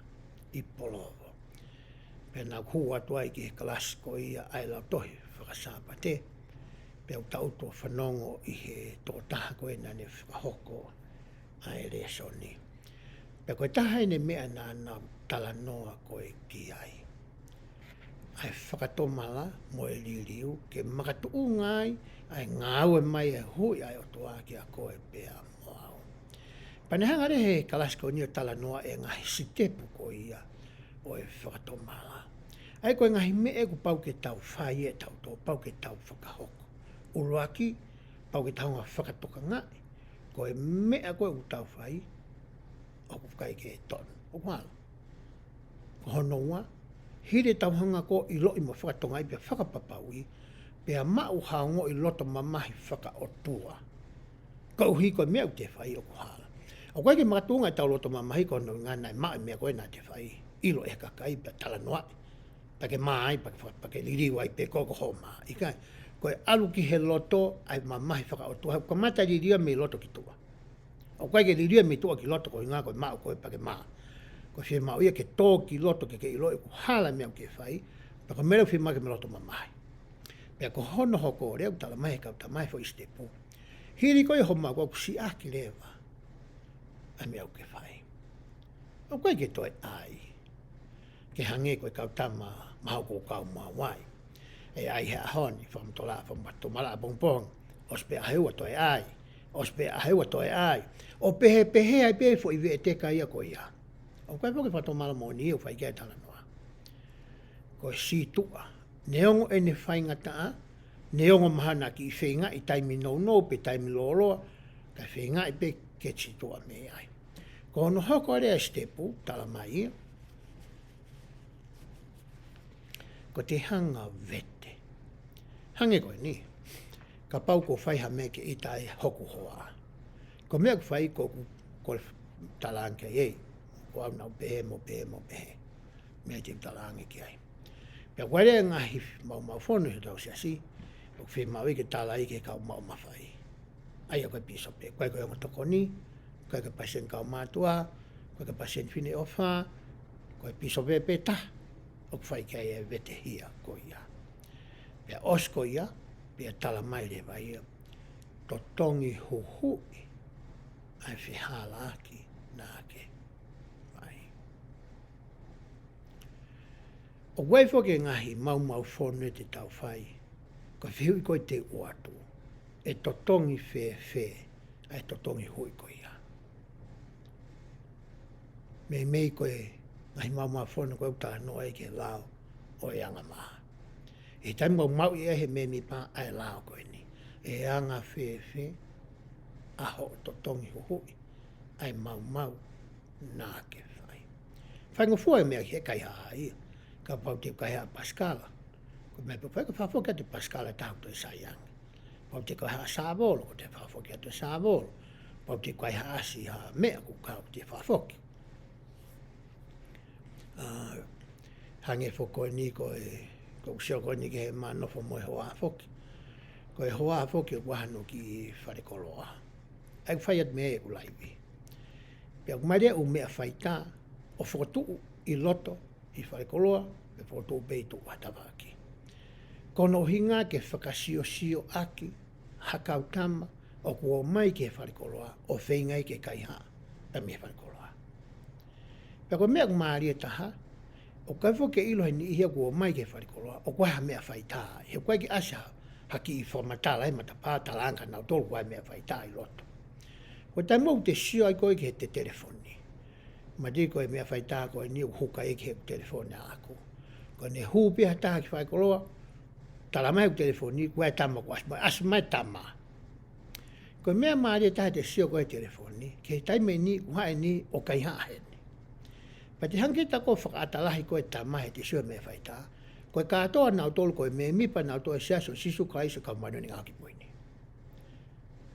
S1: i Polovo. Pe nā hu atu ai ki he klasiko ia ai lau tohi whakasapate. Pe au tauto whanongo i he tō taha koe nane whakahoko ai resoni. Pe koe taha ene mea nā tala noa koe ki ai. Ai whakatomala mo e ririu ke makatu ngai ai ngāue mai e hui ai o toa ki a koe pea moau. Panehanga rehe kalasiko ni o tala noa e ngahi sitepu ko ia o e whakatomala. Ai koe ngahi me e ku pau ke tau whai e tau tō pau ke tau whakahoko. uluaki, pau ki taonga whakatoka ngai, ko e mea koe utau whai, o kai ke tonu, o malo. Ko honoa, hire tauhanga ko i loi mo whakatonga i pia whakapapaui, pia mau haongo i loto mamahi whaka o tua. Ka uhi koe mea u te whai o kuhala. O koe ke makatunga i tau loto mamahi ko no ngana i maa mea koe nā te whai. Ilo e kakai pa tala noa. Pake maa ai, pake liriwa i pe koko ho maa. Ikai, koe alu ki he loto ai mamahi whaka o tua. Ko mata liriwa me loto ki tua. O koe ke liriwa me tua ki loto ko inga koe maa koe pake maa. Ko whie maa uia ke tō ki loto ke ilo e kuhala mea u ke whai. Pako mera whie maa ke me loto mamahi. Pea ko hono hoko o reo tala mai kau ta mai fo istepu. Hiri koe homa ko si aki lewa. A mea uke whai. O koe ke toi ai. Ke hange koe kau tama maho ko kau mua wai. E ai hea honi whamtola whamtomala pongpong. Ospe a heua toi ai. Ospe a heua toi ai. O pehe ai pehe fo i ve te ka ia ko ia. O koe poke whamtomala mo ni u whai kia tala noa. Koe si tua. Neongo e ne whaingataa, neongo mahana ki i whenga i taimi no pe taimi loloa, ka whenga i pe ke chitua me ai. Ko ono hoko area stepu, tala mai ia, ko te hanga vete. Hange koe ni, ka pau ko whaiha me ke i tai hoku hoa. Ko mea ku whai ko talange ei, ko au nau pehe mo pehe, mea te talange ki ai. Pea wale ngahi mau whono he tau siasi, o whi mau i ke tala i ke kau mau mawhai. Ai a koe piso pe, koe koe onga toko ni, koe ke pasen kau mātua, koe ke pasen whine ofa, koe piso pe pe ta, o whai kia e vete hia ko ia. Pea osko ia, pea tala mai le vai ia, to tongi huhui, ai whi hala aki nāke. O waifo ke ngahi mau whono e te tau whai, ko whihui koe te uatu, e totongi whē, ai totongi hui koe ia. Mei koe ngahi mau whono koe uta noa e ke lao o e anga maha. E taimi mau i ehe me mi pā ai lao koe ni, e anga whē, aho totongi hui, ai mau nā ke whai. Whaingo fua e mea ki he kai haa ia. Ka pau te kai a Pascala. Ko me pau ka whafokia te Pascala tau to Sayang. Pau te kai a Savolo, ko te whafokia te Savolo. Pau te kai a asi ha mea ku kau te whafoki. Hange foko ni ko usio ko ni ke ma nofo mo hoa foki. Ko e hoa foki o wahano ki wharekoloa. Ai whaiat me e ulaiwi. Pia kumarea u mea whaita o whakotu i loto i wharekoloa, e whoto beitu atawaki. Kono hinga ke whakasio aki, hakau tama, o kua mai ke wharekoloa, o whaingai ke kaiha, e me wharekoloa. Pea koe mea kumaaria taha, o kai fo ke ilo ni ihia kua mai ke wharekoloa, o koe ha mea whaitaa, he koe ki asa haki i whamatala e matapā talanga nau tolu koe mea whaitaa i loto. Koe tai mau te sio ai koe ke te telefoni. Ma di koe mea whaitaa koe ni u huka eke he telefoni a aku. Koe ne hupi hata ki whaikoloa, tala mai u telefoni, koe tama ko asmai tama. Koe mea maari taha te sio koe telefoni, ke taime ni, uhae ni, o kai hae ni. Pa te hanki tako whakaatalahi koe tama he te sio mea whaitaa, koe katoa nau tolu koe mea mipa nau toa siaso sisu kaisa ka manu ni ngaki poini.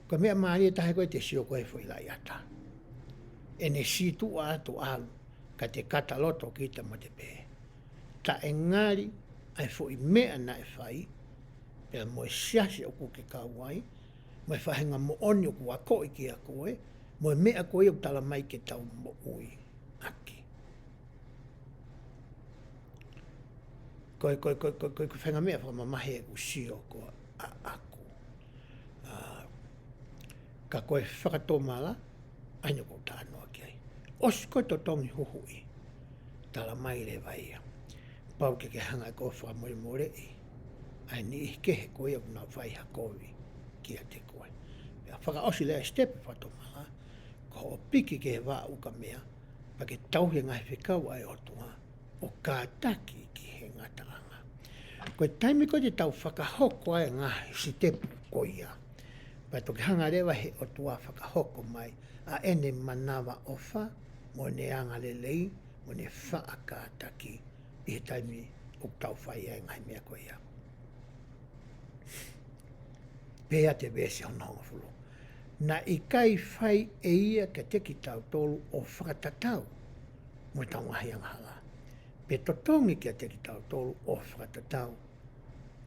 S1: Koe mea maari taha koe te sio koe whailai ata. E ne situ atu alu, ka te kata loto ki ta mo te pē. Ta engari, ai fo i mea na e whai, pēr mo e siasi o kuke kauai, mo e whahenga mo oni o kua koi ki a koe, mo e mea koe o tala mai ke tau mo ui aki. Koe whenga mea whamamahe e usio ko a aku. Ka koe whakatomala, aino ko tānoa ki ai. Osko to tongi huhui, tala mai le vaia. Pau ke hanga ko whamore more i. Ai ni i kehe koe au na vai hakovi ki a te koe. Pea whakaosi lea stepe whatomala, ko o piki ke wā uka mea, pa ke tauhe ngai whikau ai otua, o kātaki ki he ngataanga. Koe taimi ko te tau whakahoko ai ngahi si tepu koia. Pai toki hanga rewa he o tua whakahoko mai a ene manawa ofa mo ne anga lelei mo ne whaakātaki i he taimi o tau whai ai ngai mea koia. Pea te vese hona honga fulu. Na i kai whai e ia ke te ki tau tolu o whakatatau mo tau ngahi anghala. Pe totongi ke te ki tau tolu o whakatatau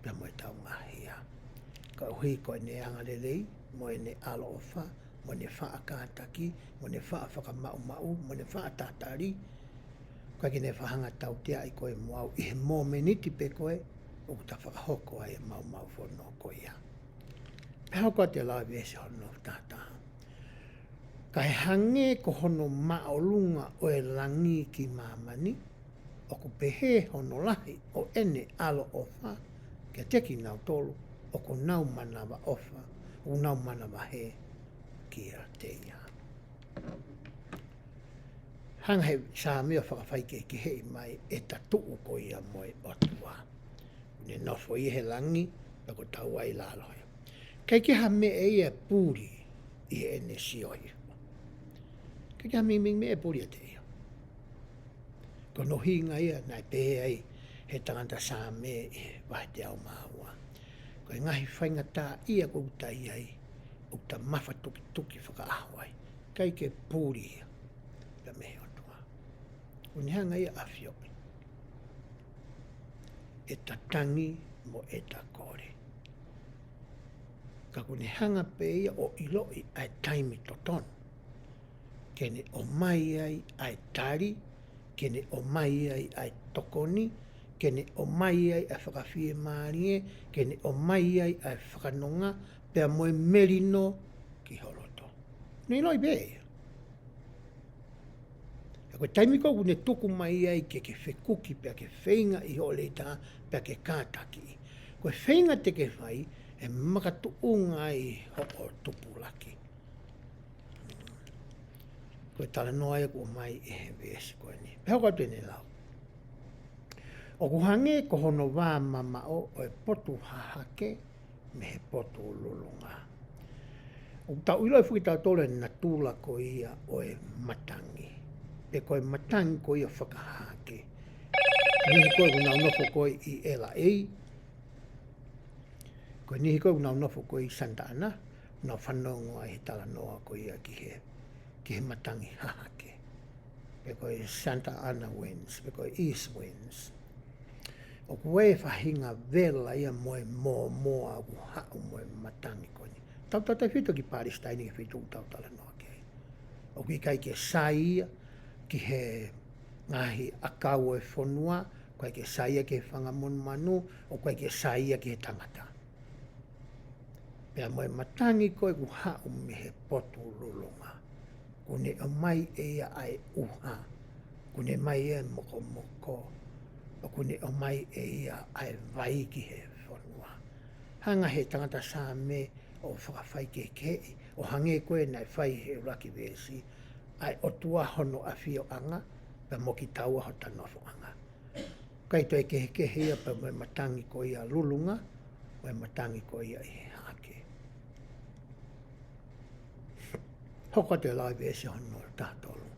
S1: pe mo tau ngahia. Ka uhi ko ne anga lelei mo ne alo ofa mo ne whaakātaki mo ne whakamau mau mo ne whaatatari ka ki ne whahanga tau tea i koe moau i he mō meniti pe koe o ta whakahoko ai mau mau whono koia. Pehau koa te lau vese hono tātaha. Ka he hange ko hono maolunga o e langi ki mamani, o ko pehe hono lahi o ene alo ofa, ke teki nau tolu, o ko nau manawa ofa, o nau manawa he ki a te ia. Hanga he SAAME o whakawhaike ki hei mai e ta tuu ko ia moe otua. Ne nofo i he langi, e ko tau ai lalohe. Kei ki ha me e ia pūri i ene sioi. Kei ki ha me e pūri a te ia. Ko no hinga ia nai pehe ai he tangata SAAME i wahi te au mahua. Ko e ngahi whainga tā ia ko uta iai, uta mawha tuki tuki whakaahuai. Kei ke pūri ia, ka mehe otua. Ko ni hanga ia awhioi. E ta tangi mo e ta kore. Ka kune hanga pe ia o iloi ai taimi toton. Kene o mai ai ai tari, kene o mai ai ai tokoni, kene o mai ai ai whakawhie maarie, kene o mai ai ai whakanonga, pea moe merino ki horoto. Nei loi pe ia. E koe taimi kou kune tuku mai ai ke whekuki pea ke whainga i ole ta, pea ke kātaki. Koe whainga te ke whai, e makatuunga i hoko tupulaki. Koe tala noa e kua mai e he vesi koe ni. Pehau kau tēne lau. O kuhange ko hono wā mamao o e potu hahake me he potu lulunga. O tau ilo e fuki tau tole na tūla ko ia o e matangi. Pe koe matangi ko ia whakahake. Nihi koe kuna unofo koe i ela ei. Koe nihi koe unau nofo koe i Santa Ana, unau whanongo ai he tala noa koe ia ki he matangi hahake. Pe koe Santa Ana winds, pe koe east winds. O koe whahinga vela ia moe moa ku hau moe matangi koe ni. Tau tatai whito ki Palestine ki whito tau tala noa kei. O ki kai ke saia ki he ngahi akau e whonua, koe ke saia ki he whangamonu manu, o koe ke saia ki he tangata. Pea moe matangi koe ku hau me he potu lulunga. Kune o mai e ia ai uha. Kune mai e moko moko. O kune o mai e ia ai vai ki he whanua. Hanga he tangata SAAME o whakawhai ke kei. O hange koe nai whai he uraki vesi. Ai o tua hono a whio anga. Pea moki taua ho tanofo anga. Kai toi ke hea pa moe matangi ko ia lulunga. Moe matangi ko ia i he hake. Hoko te lai vese hono tātolu.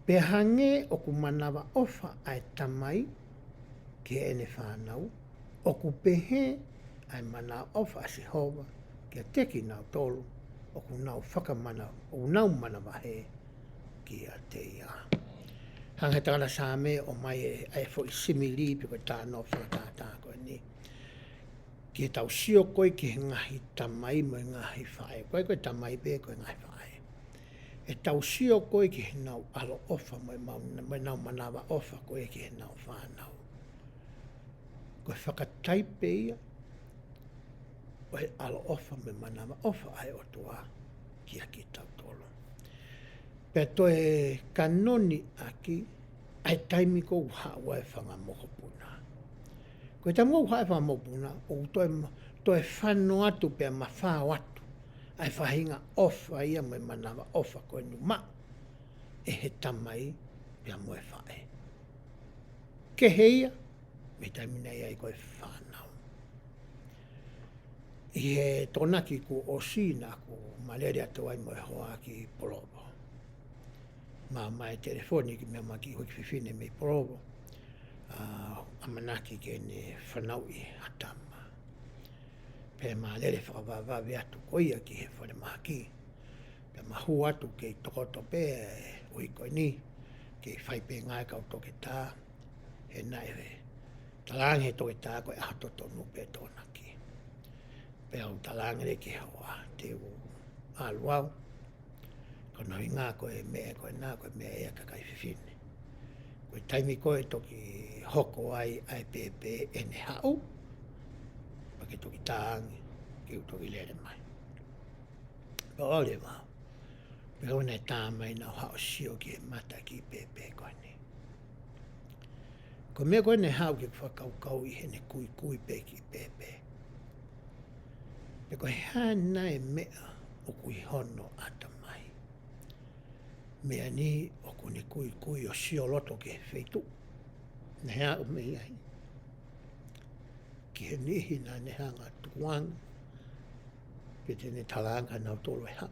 S1: Pe hange o ku manawa ofa ai tamai ki ene whanau. O ku pehe ai mana ofa a Sehova ki a teki nau tolu. O ku nau whakamana, o nau manawa he ki a te ia. Hanga tangata SAAME o mai e fo i simili pe koe tāno whakatā koe ni. Ki he tau sio koe ki he ngahi tamai mo ngahi whae. Koe tamai pe koe ngahi whae. E tau sio koe ki he nau alo ofa mo nau manawa ofa koe ki he nau whanau. Koe whakataipe ia o he alo ofa me manawa ofa ai o tua ki a ki tau tolo. Pea toe kanoni aki ai taimi kou hawa e whanga mokopuna. Koe taimi kou hawa e whanga mokopuna o toe whano atu pea mawhao atu. Ai whahinga ofa ia mo manawa ofa koe nu ma. E he tamai pea moe whae. Ke heia, me taimina ia i koe whanau. I he tonaki ku o sina ku malere atu ai mo e hoa ki polovo. Ma mai telefoni ki mea maki hoi whiwhine me polovo. Amanaki ke ne whanau i hatama. Pe malere whakawawai atu koia ki he whare mahaki. Pe mahu atu ke tokoto pe ui koe ni. Ke whaipe ngai kau toke tā. He nai he. Talange toke tā koe ahato tonu pe tonaki. Pe au talangere ki hoa te u aluau. Kono i ngā koe mea koe nā koe mea ea kakai whiwhine. Koe taimi koe toki hoko ai pepe ene hau. Pake toki tāangi ki u toki lere mai. Pe ole wau. Pe ona e tā mai nau hao sio ki he mata ki pepe koe ni. Ko mea koe ne hau ki whakau kau i hene kui pe ki pepe. Pe koe hana e mea o kui hono ata mai. Mea ni o kune kui o sio loto ke wheitu. Ne hea o mei ai. Ki he nihi na ne hanga tukuanga. Pe tene talanga nau tolo e hau.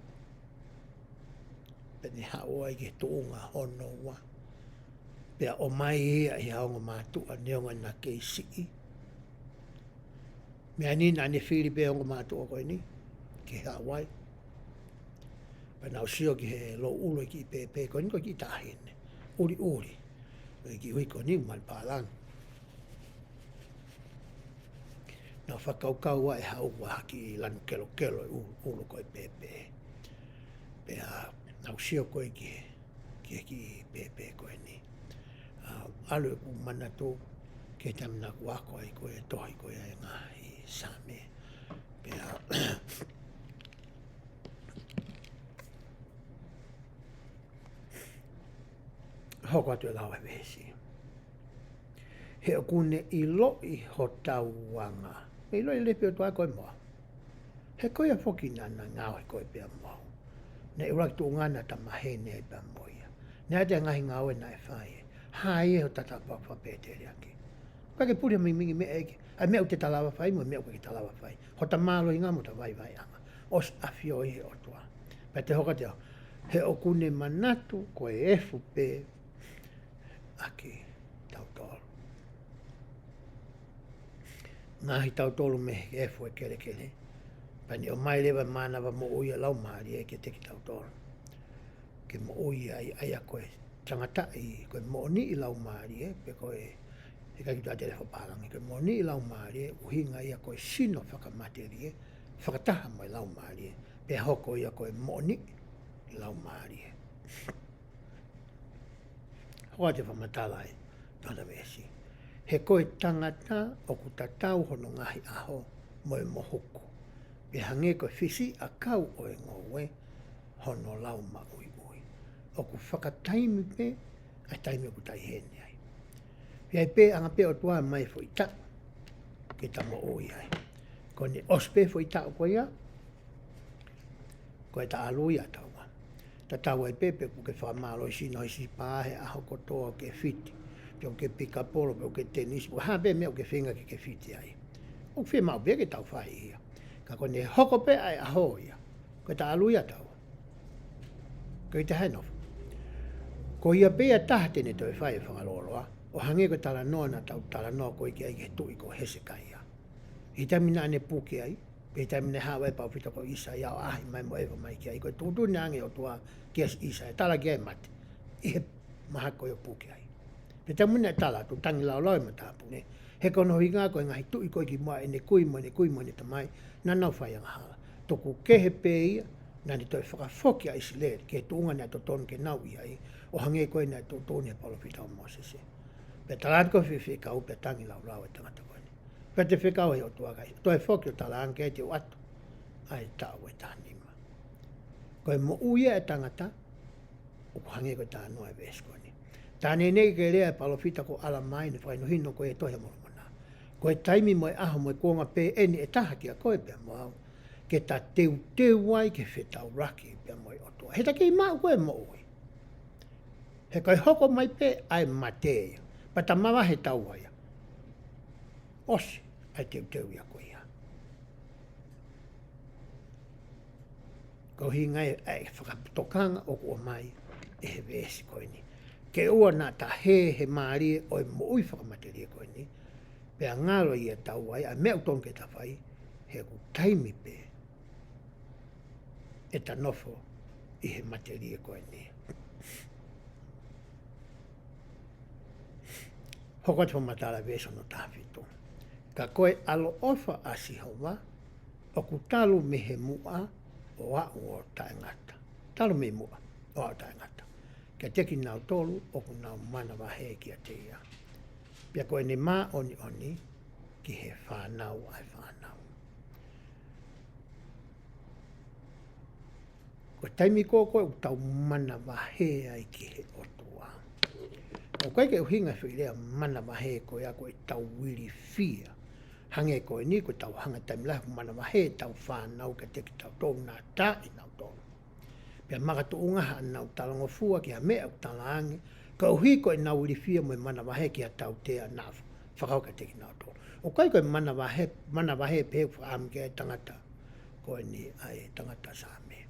S1: Pe ne hao ai ke tuunga hono wa. Pea o mai ea i haonga mātua neonga na kei sii. Mea ni na ne whiri pe onga mātua koe ni. Ki Hawaii. Pa nau sio ki he lo ulo ki pepe koe ni koe ki tāhine. Uri. Ki hui koe ni umali pālang. Nau whakaukau wa e hau wa ki lanu kelo ulo koe pepe. Pea nau sio koe ki pepe koe ni. Alu e ku mana tō ke tamina ku ako ai koe tohi koe ai ngā i SAAME. Pea hoko atu e lau e vesi. He o kune i loi ho tauanga. I loi lepe o tua koe moa. He koe a whoki nana ngāo he koe pia moa. Ne uraki tō ngana ta mahene e pia moia. Ne ate ngahi ngāo e na e whae. Hai e ho tata papa pētere aki. Kake puri mi mingi mea eke. Ai mea te talawa whai, mua mea ke talawa whai. Ho ta mālo i ngā mo ta vai anga. Os awhio i he o tua. Pea te hoka te au. He o kune manatu koe efu pē aki tautolo. Ngahi tautolo me efu e kele. Pani o mai lewa Manava mo uia lau maari e ke teki tautolo. Ke mo uia ai a koe tangata i koe mo ni i lau maari e pe koe e kai kitua tere whaparangi. Koe mo ni i lau maari e uhinga i a koe sino whakamateri e whakataha mo i lau maari e pe hoko i a koe mo ni i lau maari e. Hoa te whamatala e nana vesi. He koe tangata o ku tatau hono ngahi aho mo e mohuku. Pe hange koe whisi a kau o e ngowe hono lau ma ui. O ku whakataimi pe, ai taimi o ku tai hene ai. Piai pe anga pe o tua mai fo i ta, ke tamo oi ai. Ko ne ospe fo i ta o koe ia, koe ta alu ia taua. Ta taua i pepe ku ke Fakamalo i sino i si pāhe aho Kotoa ke fiti. Pio ke pika polo, pio ke tenisi, po haa pe mea o ke whinga ke fiti ai. O ke whi mau pe ke tau whai ia. Ka ko ne hoko pe ai aho ia, koe ta alu ia taua. Koe te hai nofu. Ko ia pea taha tene toi whai e whangaloloa, o hange ko tala noa na tau tala noa ko iki ai ke tui ko hesekai ia. I tamina ane puke ai, pe tamina hawa e pau whita ko isa ia o ahi mai mo ewa mai ki ai, ko tūtu ni ange o tua kias isa, e tala ki ai mate, i he maha ko i puke ai. Pe tamina e tala, tu tangi lau lau e matapu ne, he kono hui ngā koe ngahi tui ko iki mua e ne kui mo ne tamai, na nau whai anga hala. Toku kehe pe ia, nani toi whakafoki a isi leri, ke tuunga nea to tonu ke nau ia i, o hange koe nea to tonu e palo whita o Mosese. Pe talat ko whiwhikau pe tangi lau e tangata koe ni. Pe te whikau e o tuakai, toi whoki o tala anke te o atu, ai tau e tānima. Koe mo uia e tangata, o hange koe tā noa e ves koe ni. Tāne nei ke rea e palo whita ko ala mai ne whai no hino koe e tohe moromona. Koe taimi mo e aho mo e kuonga pe eni e taha ki a koe pe mo au. Ke ta teu wai ke whetau raki pia moi o tua. He ta kei mau koe mo ui. He kai hoko mai pe ai mateia. Pa ta mawa he tau wai. Osi ai teu ia koe ia. Ko hinga e whakaputokanga o kua mai e he vesi koe ni. Ke ua nā ta he maari o e mo ui whakamateria koe ni. Pea ngalo i e tau ai, a mea utonu ke ta whai, he ku taimi pe e ta nofo i he materia koe ni. Hoko te whamatala veso no tāwhito. Ka koe alo ofa a sihowa, o ku talu me he mua o au o taengata. Talu me mua o au taengata. Kia teki nau tolu o ku nau Manava he kia te ia. Pia koe ne mā oni oni ki he whānau ai whānau. Ko taimi kōkoe u tau Manava he ai ki he otua. O koe ke uhinga whirea Manava he koe a koe tau wiri fia. Hange koe ni koe tau hanga taimilahi ku Manava he tau whānau ka teki tau tōu nā tā i nau tōu. Pia makatu ungaha nau talango fua ki ha mea u talangi. Ka uhi koe nau wiri fia mo Manava he ki ha tau tea nā whakau ka teki nau tōu. O koe koe Manava he pehe whaam ke tangata koe ni ai tangata SAAME.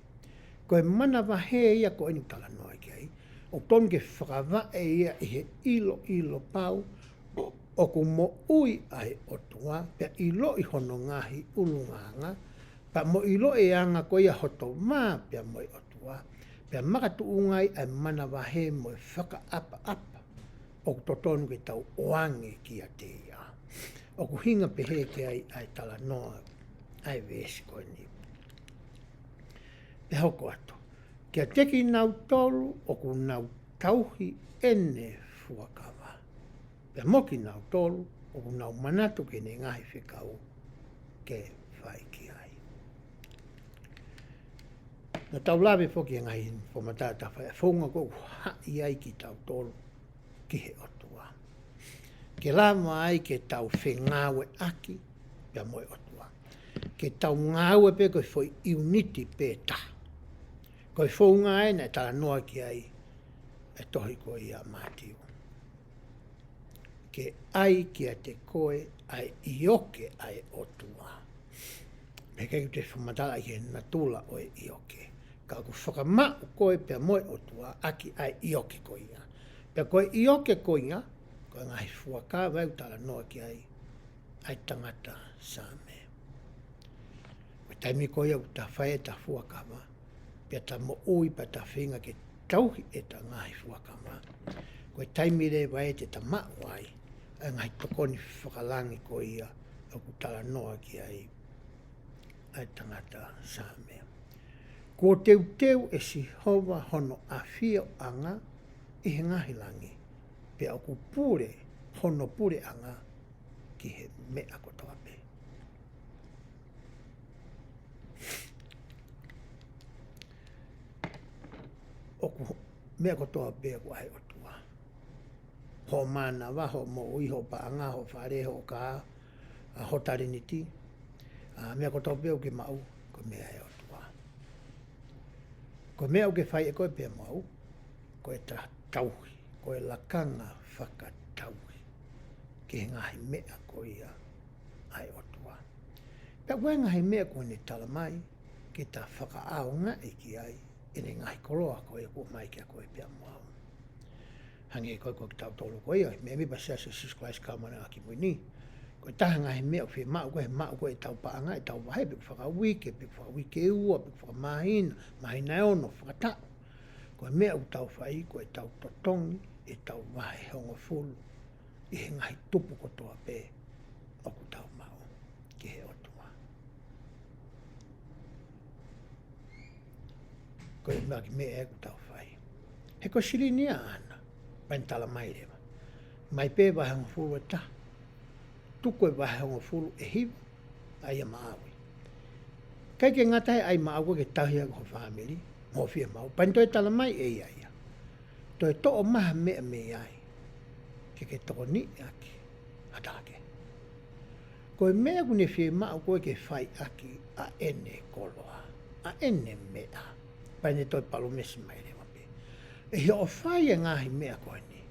S1: Koe Manava he ia koe ni tala noa ki ai. O tonu ke whakawa e ia i he ilo pau o ku mo ui ai o tua, pia ilo i hono ngahi ulunganga, pa mo ilo e anga ko ia hoto mā pia mo i o tua, pia makatu ungai ai Manava he mo i whaka apa, o ku totonu ke tau oange ki a te ia. O ku hinga pehe ke ai tala noa, ai vesi koe ni. Pe hoko ato, kia teki nau tolu o ku nau tauhi ene fuakawa. Pea moki nau tolu, o ku nau manatu ke ne ngahi whikau ke whai ki ai. Na tau lawe whoki ngahi whamatata whai, whaunga ko hai ai ki tau tolu ki he otua. Ke lama ai ke tau whengawe aki, pea moe otua. Ke tau ngāwe pe koe whoi iuniti pe ta. Koe whaunga ai na tala noa ki ai, e tohi koe ia mātiu. Ke ai kia te koe ai ioke ai otua. Me kei te whamatala i he natula o e ioke. Ka ku whakamau koe pia moe otua aki ai ioke koe ia. Pia koe ioke koe ia, koe ngahi fuaka wau tala noa ki ai tangata SAAME. Koe taimi koe au ta whae ta fuakawa, pia ta mo ui pa ta whinga ke tauhi e ta ngahi fuakawa. Koe taimi re wae te ta mau ai, ai ngai tokoni whakalangi ko ia o ku tala noa ki ai tangata SAAME. Ko teu e si hova hono a whio anga i he ngahi langi, pe o ku pure, hono pure anga ki he mea Kotoa pe. O ku mea Kotoa pe ku ai otua. Ho Manava, ho mo ui, ho paanga, ho whare, ho ka, ho tariniti. Mea Kotoa pe o ke mau, ko mea e otua. Ko mea o ke whai e koe pe mau, ko e ta tauhi, ko e lakanga whakatauhi. Ke he ngahi mea ko ia ai otua. Pea koe ngahi mea ko ne tala mai, ke ta whakaao nga e ki ai, e ne ngahi koloa ko e ko mai kia ko e pea mau. Hangi koe koe ki tau tolu koe ia, me mi pasea se Jesus Christ ka mana aki mui ni. Koe taha ngahi mea o whi mau koe e tau paanga, e tau wahe, piku whakawike, piku whakawike ua, piku whakamahina, mahina e ono, whakatau. Koe mea u tau whai, koe tau totongi, e tau wahe hongo fulu, i he ngahi tupu Kotoa pe, o ku tau mau, ki he otua. Koe mea ki mea e ku tau whai. He ko sirinia ana, paintala mai rewa. Mai pe wahe hongo fulu e taha. Tuko e wahe hongo fulu e hiwa, ai a maawi. Kai ke ngatahe ai maawi ke tahia ko whamiri, mo fia mau. Painto e tala mai e ia ia. To e to'o maha mea me ai. Ke toko ni aki, atake. Ko e mea kune fia mau koe ke whai aki a ene koloa, a ene mea. Paine toi palomesi mai rewa pe. E hia o whai e ngahi mea koe ni,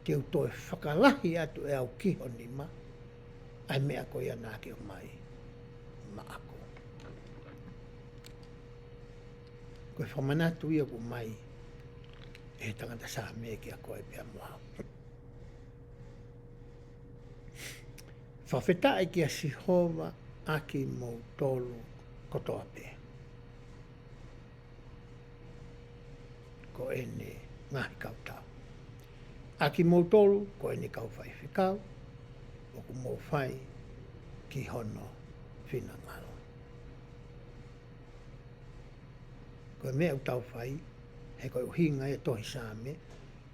S1: te u toi whakalahi atu e au kiho ni ma, ai mea ko ia nā ke o mai ma ako. Koe whamanatu ia ku mai e tangata SAAME ki a koe pia mua. Whawheta ki a sihova aki mou tolu kotoa pe. Ko ene ngahi kautau. Aki mou tolu, ko ene kau whai whikau, o ku mou whai ki hono whina ngalo. Ko mea utau whai, he koe uhinga e tohi SAAME,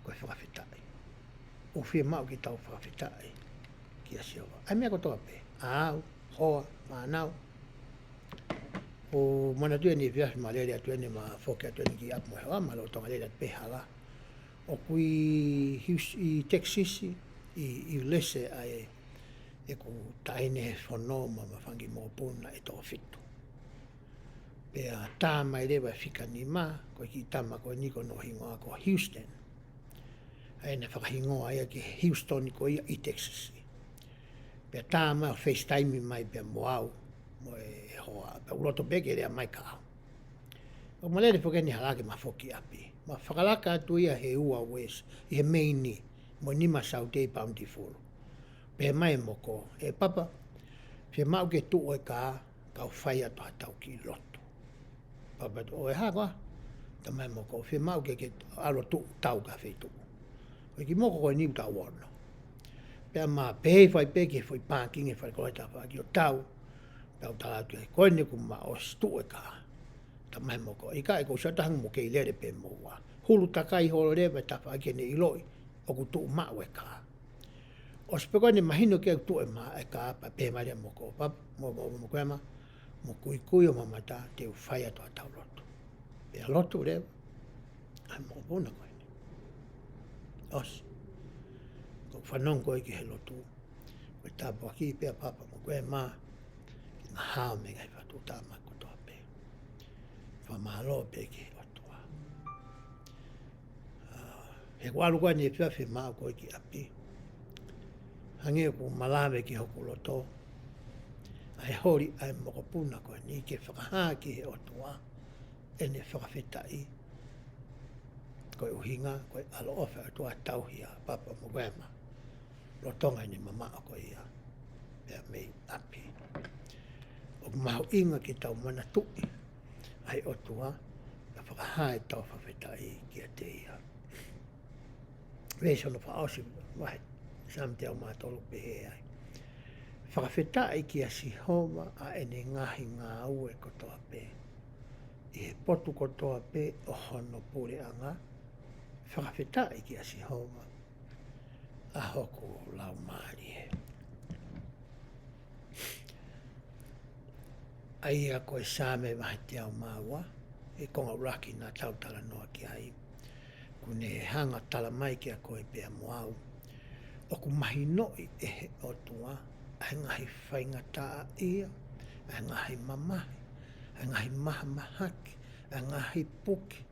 S1: koe whakawhetai. O whia mau ki tau whakawhetai ki a siova. Ai mea kotoa pe, aau, hoa, whanau. O mana tue ni whiahi ma lere atu ene ma whoke atu ene ki apu mo hewa, ma lo tonga lere atu pehala. O kui i Texasi, i lese ai e ku taine he whono ma mawhangi mō puna e tō whitu. Pea tā mai rewa whika ni mā, koe ki tama koe niko no hingoa ko Houston. Aina whakahingoa ia ki Houston ko ia i Texas. Pea tā mai o FaceTime mai pea moau, mo e hoa, pea uloto peke rea mai kao. O malere whakeni halake ma whoki api. Ma whakalaka atu ia he ua wes, i he meini, mo nima sau tei paundi furu. Pea mai moko, e papa, whia mau ke tu oe ka, kau whai atu hatau ki loto. Papa tu oe hako, ta mai moko, whia mau ke alo tu tau ka whi tu. Oe ki moko koe niu tau ono. Pea ma pehei whai peke, whai pāking e whai koe ta whai ki o tau, tau talatu e koe ne ku ma o stu e ka. Ta mai moko, i ka e kou satahang mo kei lere pe moa. Hulu takai holo rewa ta whai kene iloi, o ku tu mau e ka. O speko ne mahino ke tu e ma e ka pa pe maria moko, pap, mo koe ma, mo kui kui o mamata te u whai atu a tau loto. Pea loto rewa, ai mo puna koe ne. Os, ko whanong koe ki he loto, koe tāpua ki pea papa mo koe ma, ki ngā hao me ngai whatu tāma kotoa pe. Whamalo pe ki he otua. He kualu koe ni e whiawhi maa koe ki api. Hange ku malawe ki hoku loto. Ai hori ai moko puna koe ni ke whakahaa ki he otua. Ene whakawhetai. Koe uhinga, koe alo ofa atua tauhia papa mo koe ma. Lotonga ni mama o koe ia. Pea mei api. O mahu inga ki tau mana tui. Ai otua. Ka whakahaa e tau whawhetai ki a te ia. Wesono whaosi wahe. Sam te au mātolo pehe ai. Whakawhetai ki a sihova a ene ngahi ngā ue kotoa pe. I he potu kotoa pe o hono pure anga. Whakawhetai ki a sihova a hoku lau maari he. Ai a koe SAAME wahe te au māua. E konga uraki nā tautala noa ki ai. Kune hanga tala mai ki a koe pea moau. O ku mahi noi e he otua, ai ngahi whaingata ia, ai ngahi mamahi, ai ngahi maha mahaki, ai ngahi puki,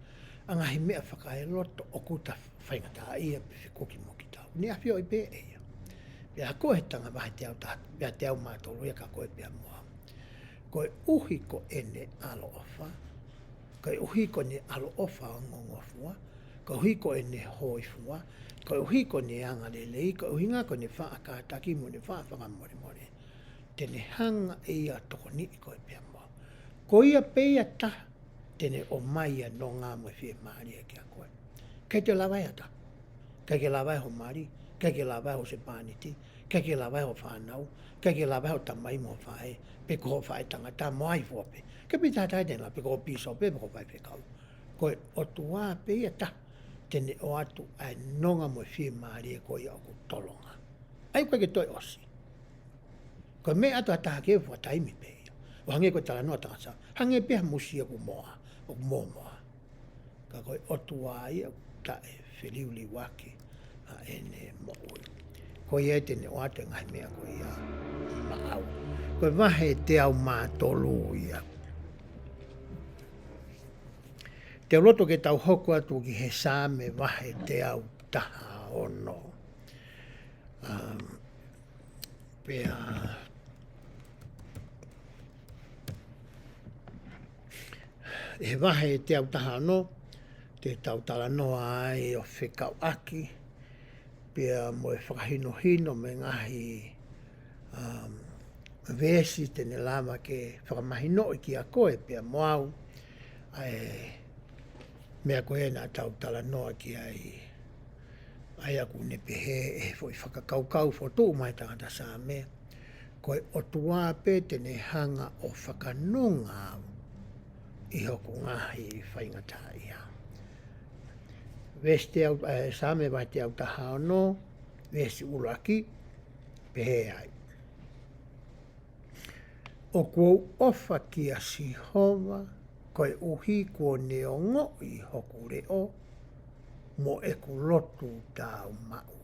S1: ai ngahi mea whakae loto, o kuta whaingata ia pe kuki moki tau. Ni a whio i pe ia. Pea koe tanga wahi te au tātu, pea te au mātolo ia ka koe pea moa. Koe uhi ko ene alo ofa, koe uhi ko ne alo ofa o ngongofua, koe uhi ko ene hoifua, koe uhi ko ne anga lelei, koe uhi ngā ko ne wha akātaki mo ne wha whakamore more. Tene hanga e ia toko ni i koe pia moa. Ko ia peia ta, tene o mai a no ngā moe whie maari e kia koe. Kei te lawai ata. Kei ke lawai ho maari, kei ke lawai ho se pāniti, kei ke lawai ho whanau, kei ke lawai ho tamai mo whae, pe ko ho whae tangata mo ai fuape. Ke pi tātai tēnā, pe ko ho piso pe ko whae whekau. Koe o tuā peia ta, tene o atu ai nonga mo whie maari e koe au ku tolonga. Ai koe ke toi osi. Koe me atu a taha ke fua taimi pe ia. O hange koe tala noa tangasa. Hange pia musi e ku moa. O ku moa. Ka koe otu a ia ta e whiliuli waki a ene mo ui. Koe e tene o atu ngai mea koe ia maau. Koe wahe te au mātolu ia. Te roto ke tau hoku atu ki he SAAME wahe te au taha ono. Pea he wahe te au taha no, te tau tala noa ai o whekau aki, pia mo e whakahino hino me ngahi vesi tene lama ke whakamahino i ki a koe, pia mo au, mea koe na tau tala noa ki ai aku ne pehe e foi whakakaukau fotu mai tangata SAAME, koe o tua pe tene hanga o whakanunga au i hoku ngahi whaingata ia. Veste au, SAAME vai te au taha no, vesi ulaki, pehe ai. O kou ofa ki a sihova, koe uhi kua neongo i hoku reo, mo e ku lotu tau mau.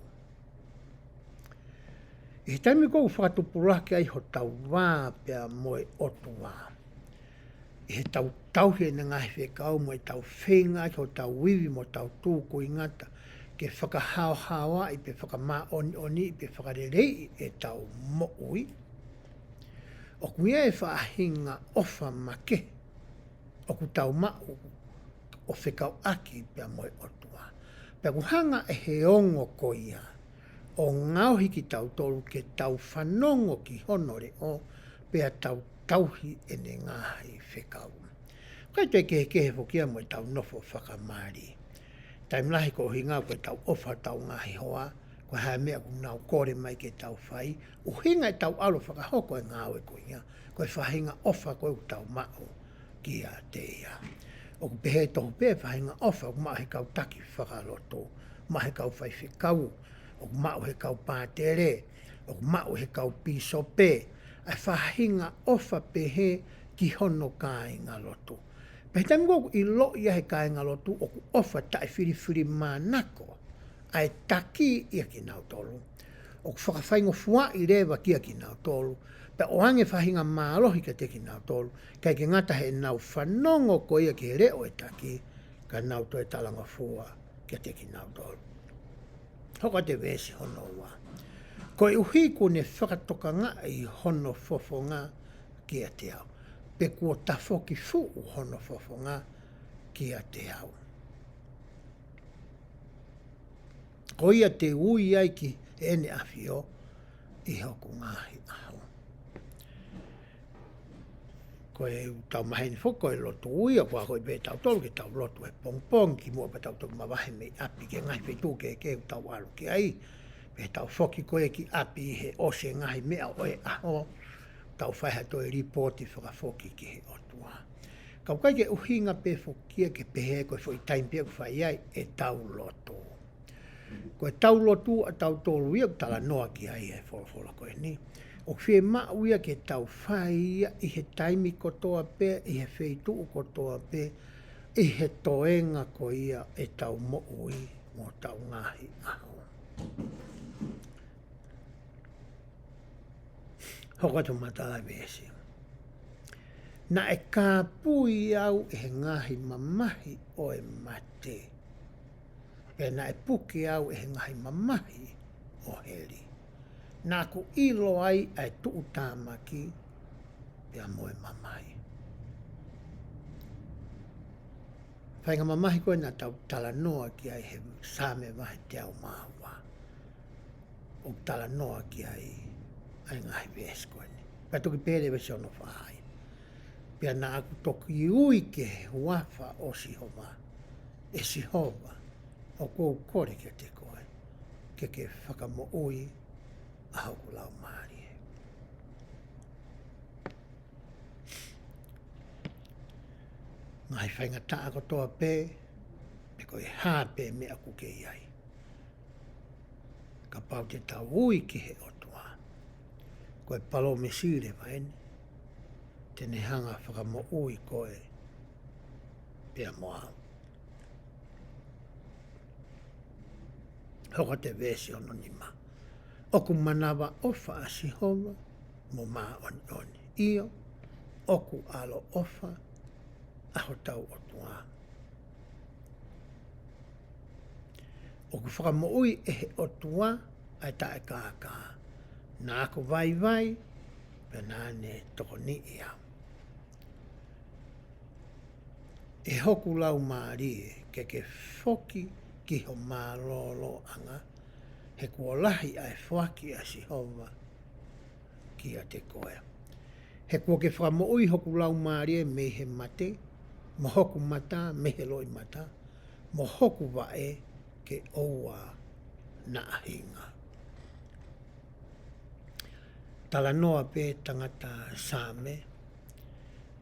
S1: I taimi kou whakatupulaki ai ho tau wā pia mo e otu wā. I he tau tauhi na ngahi whekau mo e tau whenga ho tau wiwi mo tau tūku i ngata ke whakahao hawa i pe whakama oni i pe whakarerei e tau mo'ui. O kuia e whaahinga ofa make o ku tau mau o whekau aki pia mo e otu wā. Pea kuhanga e he ongo ko ia, o ngauhi ki tau tolu ke tau whanongo ki honore o, pea tau tauhi e ne ngahi whekau. Kai te kehe whokia mo e tau nofo whakamari. Taimlahi ko hinga ko e tau ofa tau ngahi hoa, ko hae mea ku nau kore mai ke tau whai, u hinga e tau alo whakahoko e ngau e ko ia, ko e whahinga ofa ko e tau mao ki a te ia. O ku pehe tohu pe whahinga ofa, o ku mao he kau taki whakaloto, ma he kau whai whikau, o ku mao he kau pātere, o ku mao he kau piso pe, ai whahinga ofa pehe ki hono kāinga loto. Pehe taimi koku i lo ia he kāinga loto, o ku ofa tae whiri mānako, ai taki ia ki nau tolu. O ku whakawhaingo fua i rewa kia ki nau tolu, pe o hange whahinga mālohi ka te ki nau tolu, kai ke ngata he nau whanongo ko ia ki reo e taki, ka nau to e talanga fua ki te ki nau tolu. Hoka te vesi hono wā. Ko e uhi ko ne whakatoka ngā i hono fofo ngā ki a te au. Pe kua tafoki fu hono fofo ngā ki a te au. Ko ia te ui ai ki ene awhio i hoku ngāhi aho. Ko e tau maheni foko e loto ui a kua koe pe tau tolu ke tau loto e pongpong ki mua pa tau toku mawahe mei api ke ngai whetu ke tau alu ki ai. Pe tau foki koe ki api he ose ngai mea o e aho. Tau whaiha toi ripoti whakafoki ki he otua. Kau kai ke uhinga pe fokia ke pehe koe fo i taimpia ku whai ai e tau loto. Koe tau lotu a tau tolu ia tala noa ki ai e wholofola koe ni. O whee mauia ke tau whaia i he taimi kotoa pe, i he wheitu kotoa pe, i he toenga ko ia e tau mo'ui mo tau ngahi aho. Hoka tu matai vesi. Na e kā pui au e he ngahi mamahi o e mate. E na e puki au e he ngahi mamahi o heri. Nā ku ilo ai ai tuu tāmaki pia moe mamai. Whainga mamahi koe nā tau tala noa ki ai he SAAME wahe te au māua. O tala noa ki ai ngahi vēs koe ni. Pia toki pēre vese ono whahai. Pia nā aku toki ui ke huafa o sihova. E sihova o kou kore ke te koe. Ke whakamo ui a hoku lau maari. Ngai whainga taa kotoa pē, me koe hāpē mea kuke iai. Ka pau te tau ui ki he otua. Koe palo me sire vaene, tene hanga whakamo ui koe pia moa. Hoka te vesi ono ni ma. Oku manava ofa a sihova, mo maa oni. Io, oku alo ofa, aho tau otua. Oku whakamoui e he otua, ai ta e kākā. Nā ako vai, pe nāne toko ni ia. e hoku lau maarie ke foki ki ho mālolo anga he kuolahi ai whaki a si hova ki a te koea. He kua ke whakamoui hoku lau maarie me he mate, mo hoku mata me he loi mata, mo hoku wae ke oua na ahinga. Tala noa pe tangata SAAME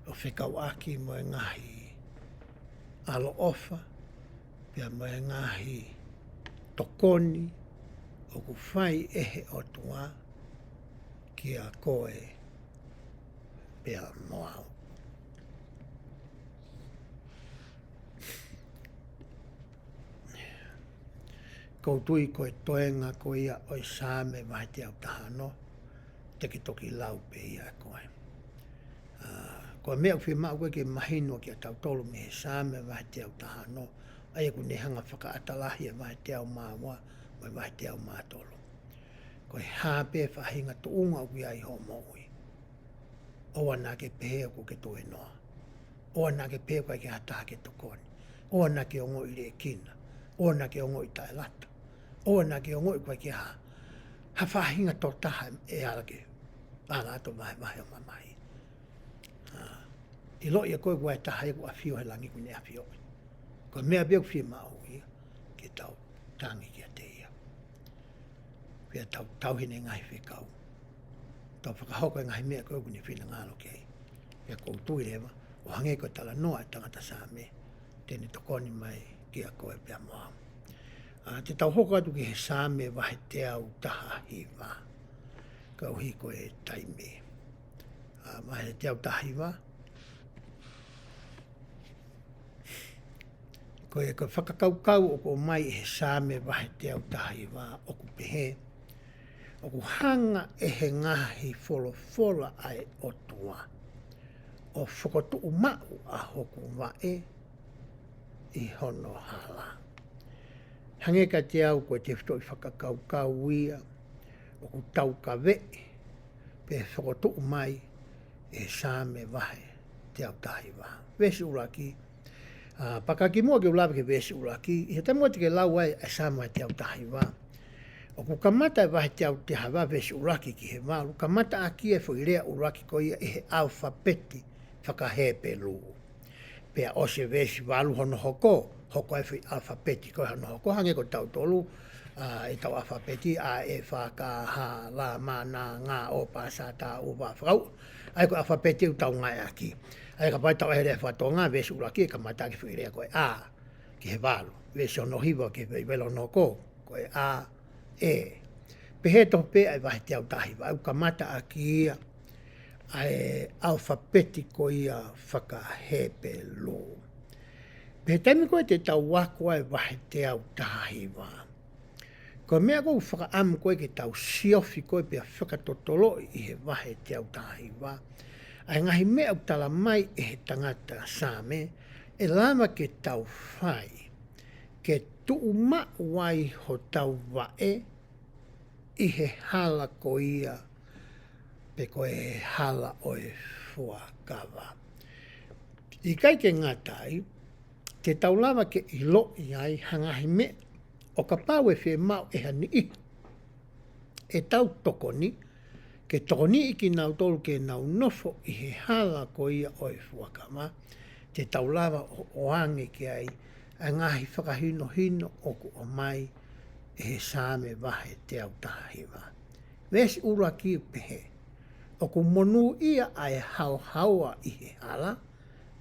S1: o whekau aki mo e ngahi alo ofa, pia mo e ngahi tokoni o ku whai ehe o tua ki a koe pia moau. Koutui koe toenga ko ia oi SAAME vai te au tahano, teki toki lau pe ia koe. Ko mea uwhi mau koe ke mahino ki a tau tolu me he SAAME vai te au tahano, ai ku ne hanga whaka atalahi e vai te au māua, mai vai te au mātolo. Ko he hāpe whahinga tu unga ui ai ho moui. Oa nā ke pehe ko ke tue noa. Oa nā ke pehe koe ke hataha ke tokoni. Oa nā ke ongo i le kina. Oa nā ke ongo i tae lata. Oa nā ke ongo i koe ke ha. Ha whahinga tō taha e ala ke. Ala ato vai vai o mamai. I lo ia koe koe taha e ko a fio he langi kune a fio. Ko mea beo fia mau ia. Ke tau tangi ki a te ia. Pia tau hine ngai whekau. Tau whakahoko e ngai mea koe kune whina ngalo kei. Pia kou tui lewa. O hange koe tala noa e tangata SAAME. Tēne tokoni mai ki a koe pia moa. Te tau hoko atu ki he SAAME wahe te au taha hiwa. Kau hi koe taime. Wahe te au taha hiwa. Koe koe whakakaukau o ko mai he SAAME wahe te au taha hiwa o ku pehe. O ku hanga e he ngahi wholofola ai o tua. O whakotu umau a hoku wae i hono hala. Hange ka te au koe te whito i whakakaukau ia o ku tau ka vee pe whakotu umai e SAAME wahe te au tahiwa. Vesi uraki. Pakaki mua ke ulawe ke vesi uraki. I he tamu te ke lau ai e SAAME wahe te au tahiwa. O ku kamata e wahe te au te hawa vesi uraki ki he walu. Kamata aki e whuirea uraki ko ia i he alfabeti whakahepe luu. Pea o se vesi walu hono hoko. Hoko e whi alfabeti ko hono hoko. Hange ko tau tolu. E tau alfabeti a e whaka ha la ma na ngā o pa sa ta u wa whakau. Ai ko alfabeti u tau ngai aki. Ai ka pai tau e rea whatonga vesi uraki e kamata ki whuirea koe a. Ki he walu. Vesi ono hiwa ki he welo no ko. Koe a. E. Pehe toh pe ai wahe te au tahiwa. Au kamata aki ia. Ai alfabetiko ia whakahepe lō. Pehe taimi koe te tau wako ai wahe te au tahiwa. Ko mea kou whakaamu koe ke tau siofi koe pia whakatotolo i he wahe te au tahiwa. Ai ngahi mea au tala mai e he tangata SAAME e lama ke tau whai. Ke tuu ma wai ho tau wae i he hala ko ia pe koe hala o e fuakawa. I kai ke ngatai, te taulawa ke ilo i ai hangahi me o ka pau e whi mau e hani i. E tau tokoni, ke tokoni i ki nau tolu ke nau nofo i he hala ko ia o e fuakawa. Te taulawa o oange ke ai a ngahi whakahino hino o ku o mai e he SAAME wahe te au tahiwa. Vesi ura ki pehe. O ku monu ia ai hau haua i he hala,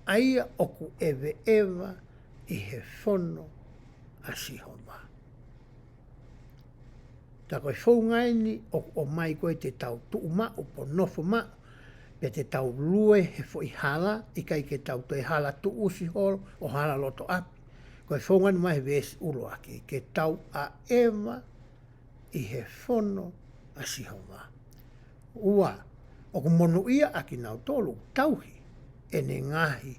S1: aia o ku ewe ewa i he whono a sihoma. Ta koe whaungaini o mai koe te tau tuuma o po nofo ma, pe te tau lue he fo i hala, i kai ke tau te hala tu usi holo o hala loto api. Koe whaungaini mai vesi uru aki, ke tau a ewa i he whono a sihoma. Ua, o ku monu ia aki nau tolu, tauhi, e ne ngahi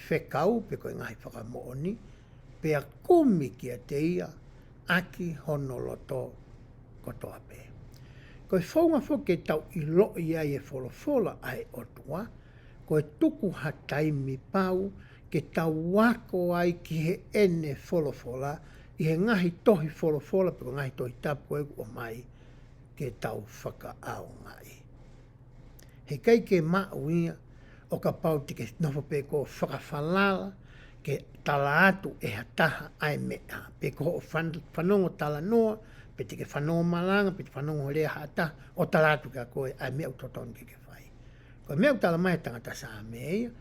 S1: whekau, pe koe ngahi whakamooni, pe a kumi ki a te ia, aki hono loto kotoa pe. Koe whaunga fo ke tau i loi ai e wholofola ai o tua, koe tuku ha taimi pau, ke tau wako ai ki he ene folofola, i he ngahi tohi folofola, pero ngahi tohi tapu e o mai, ke tau whakaao ngai. He kai ke mauia, o ka pau te ke nofo pe ko whakawhalala, ke tala atu e hataha ai mea. Pe ko whanongo tala noa, pe te ke whanongo malanga, pe te whanongo rea hataha, o tala atu ka koe ai mea utoton ke whai. Ko mea utala mai tangata SAAME ia,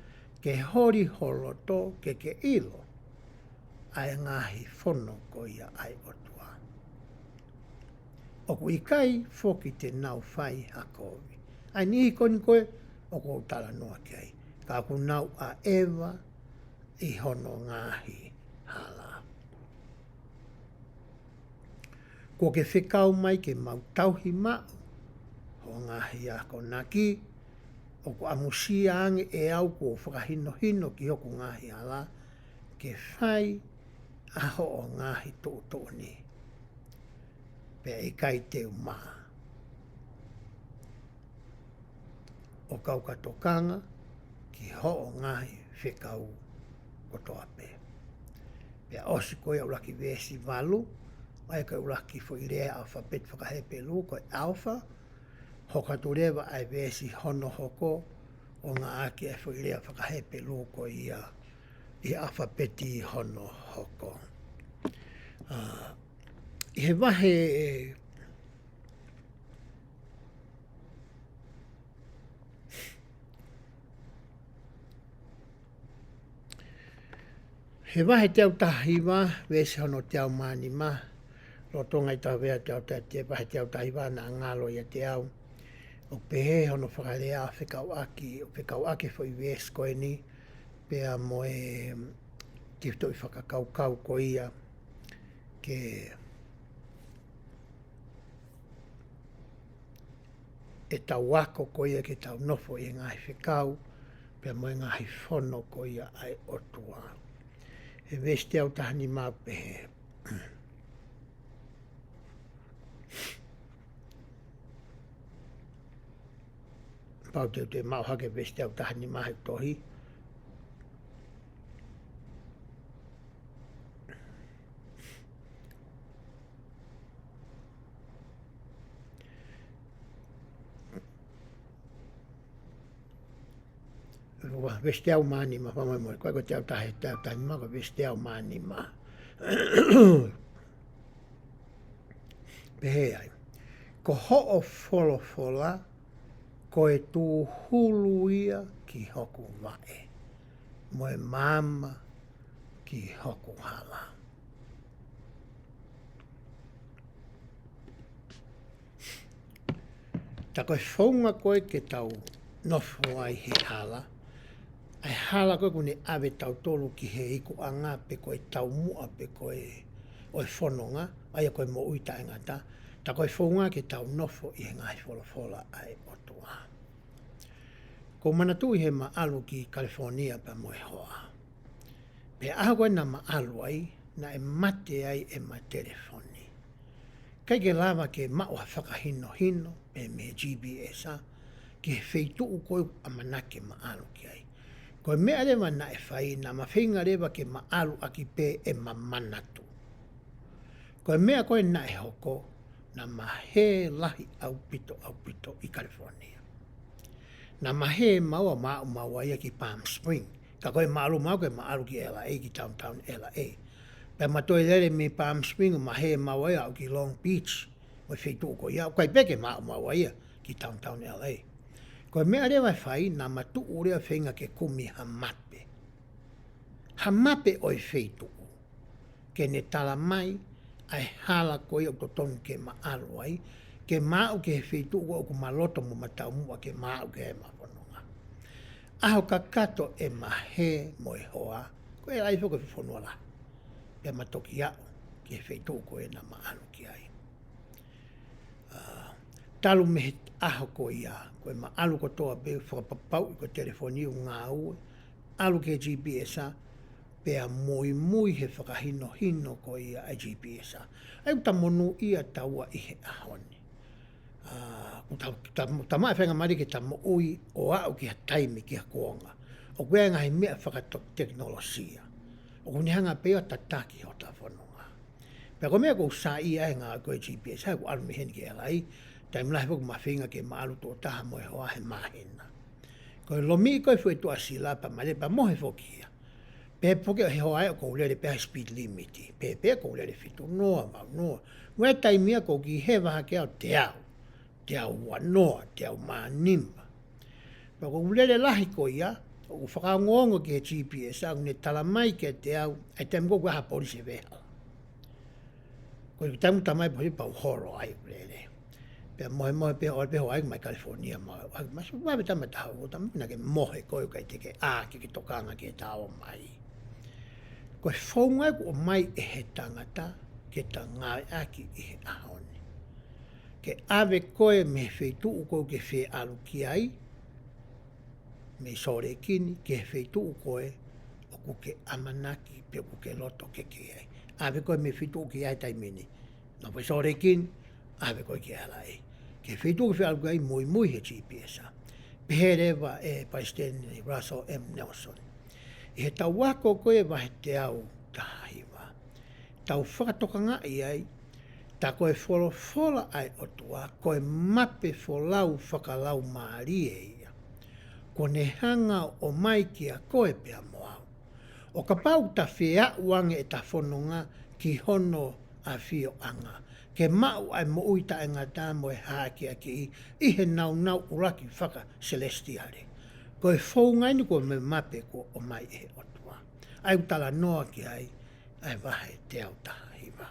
S1: ke hori holoto ke ilo, ai ngahi whono ko ia ai otua. Oku i kai, foki te nau whai hakovi. Ai nihi koni koe, oku tala noa kei. Ka ku nau a ewa, i hono ngahi hala. Ko ke whekau mai ke mau tauhi mau, ho ngahi a konaki, o ko amusia ange e au ko whakahino hino ki hoku ngahi hala, ke whai aho o ngahi tō ni. Pea i kai teu maa. O kau katokanga, ki ho o ngahi whekau Kotoa pe. Pea osi koe au laki vesi walu, ai koe au laki fo i rea alfabet whakahepe lu, koe alpha, hokatu rewa ai vesi hono hoko, o ngā ake ai fo i rea whakahepe lu ko i alfabeti hono hoko. I he wahe he wahe te au tahiwa, vesi hono te au mani ma, lo tonga i tau wea te au te wahe te au tahiwa na ngalo ia te au. O pehe hono whakarea o whekau aki fo i vesi koe ni, pea mo e tifto i whakakaukau ko ia, ke e tau wako ko ia, ke tau nofo i ngahi whekau, pea mo e ngahi whono ko ia ai otua. E vesi te au tahani mau pehe. Pau te mau hake vesi te au tahani mahi tohi. Vesi te au manima, whamai moi, koe ko te au tahani mau, ko vesi te au manima. Pehe ai. Ko ho'o folofola, ko e tū hulu ia ki hoku wae. Moe mama ki hoku hala. Ta koe whaunga koe ke tau nofo ai he hala. Ai hala koe kune awe tau tolu ki he iku anga pe koe tau mua pe koe oi whanonga, ai koe mo uita engata. Ta koe whaunga ke tau nofo i he ngai wholofola ai otua. Ko manatu i he maalu ki California pa moe hoa. Pe aha koe na maalu ai, na e mate ai e ma telefoni. Kai ke lava ke maua whakahino hino, pe me GPS a, ki he wheituu koe amanake maalu ki ai. Koe mea rewa na e whai, na mawhinga rewa ke maalu aki pe e mamanatu. Koe mea koe na e hoko, na mahe lahi au pito i California. Na mahe maua maua ia ki Palm Spring. Ka koe maalu mau koe maalu ki LA, ki downtown LA. Pea matoi lere me Palm Spring, mahe maua ia au ki Long Beach. Moi wheituu ko ia, koe peke maua ia ki downtown LA. Koe mea rewa whai, na matu urea whenga ke kumi hamape. Hamape oi wheituu. Ke ne tala mai, ai hala koe o to tonu ke maalu ai, ke mau ke he wheituu o ku maloto mo matau mua ke mau ke he mawhanonga. Aho ka kato e mahe mo e hoa, koe lai whoko whanua la. Pea matoki au, ke he wheituu koe na maalu ki ai. Talu me he aho ko ia, koe maalu kotoa pe whakapapau i ko telefoni u ngā ue, alu ke GPS a, pea mui he whakahino hino ko ia ai GPS a. Ai uta monu ia taua i he ahoni. Ta mai whenga mari ke ta mo ui o au ki ha taimi ki ha kuonga. o koe ngai mea whakatok teknolosia. O kuni hanga peo tataki ho ta whanonga. Pea ko mea ko sa i ai ngā koe GPS, hai ko alu mehen ke alai, tai mlahi poku mawhinga ke maalu tō taha moe hoa he mahena. Koe lomi koe fwe tu asila pa male pa mohe fokia. Pe poke he hoa e o kou lere pe speed limiti. Pe kou lere fitu noa mau noa. Ngoi tai mea ko ki he waha ke au te au. Te au wanoa, te au manimba. Pa kou lere lahi ko ia, o whakaongongo ki he GPS, au ne tala mai ke te au, ai te mko kua ha polisi veha. Koe ki tamu tamai pohi pau horo ai ulele. Pea mohe pe oi pe hoai mai California ma. Ma su wawe tama taha o tamu na ke mohe koe kai te ke ki tokanga ke tao mai. Koe whaungai ko mai e he tangata ke ta ngāi aki i he ahoni. Ke ave koe me wheitu uko ke whe alu ki ai, me sore kini ke wheitu koe o ku ke amanaki pe ku ke loto ke ai. Ave koe me wheitu ki ai taimini. No pe sore kini, ave koe ki alai. Ke wheitu ke whealu ki ai mui he GPS. Peherewa e Paisteni Russell M. Nelson. I he tau wako koe wahe te au tahiwa. Tau whakatokanga i ai, ta koe wholofola ai otua, koe mape wholau whakalau maarie ia. Ko ne hanga o mai kia koe pea moau. O ka pau ta whea uange e ta whanonga ki hono a whio anga. Ke mau ai mo uita e ngā tā moe hākia ki i he nau uraki whaka celestiare. Koe whaungai ni koe me mape ko o mai e otua. Ai utala noa ki ai wahe te au taha hiwa.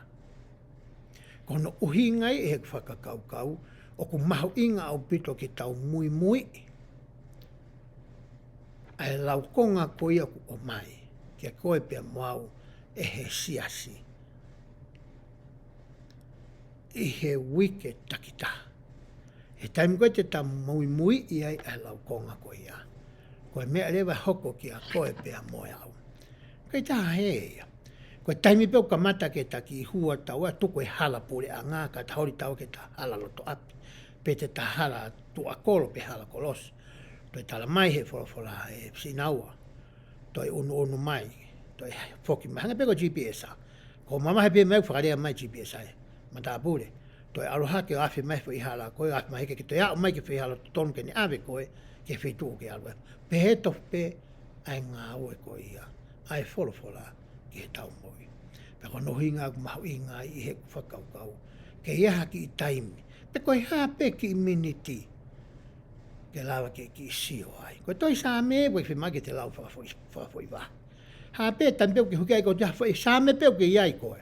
S1: Kono uhingai e he whakakaukau, o ku mahu inga au pito ki tau mui. Ai lau konga koia ku o mai, kia koe pia moau e he siasi. I he wike takita. He taimi koe te ta mui i ai lau konga koia. Koe mea lewa hoko ki a koe pia moe au. Kei taha heia. Koe taimi peo kamata ke ta ki hua tau a tuko e hala pule a ngā ka tauri tau ke ta hala loto api. Pe te ta hala tu a kolo pe hala kolosi. Toi tala mai he wholofola e sinaua. Toi unu mai. Toi foki mai. Hanga peko GPS a. Ko mama he pe meu whakarea mai GPS ai. Mata pule. Toi aloha ke afi mai fo i hala koe. Afi mai ke toi au mai ke whi hala tonu ke ni ave koe. Ke whi tuu ke alue. Pe he tof pe ai ngā ue koe ia. Ai wholofola ki he tau moi. Pe ko nohi ngā kumahu i ngā i he whakaukau. Ke iaha ki i taimi. Pe koe hā pe ki i miniti. Ke lawa ke ki sio ai. Koe toi SAAME, koe whi magi te lau whakafoi wā. Hā pe tan peo ki huki ai koe jaha SAAME peo ki iai koe.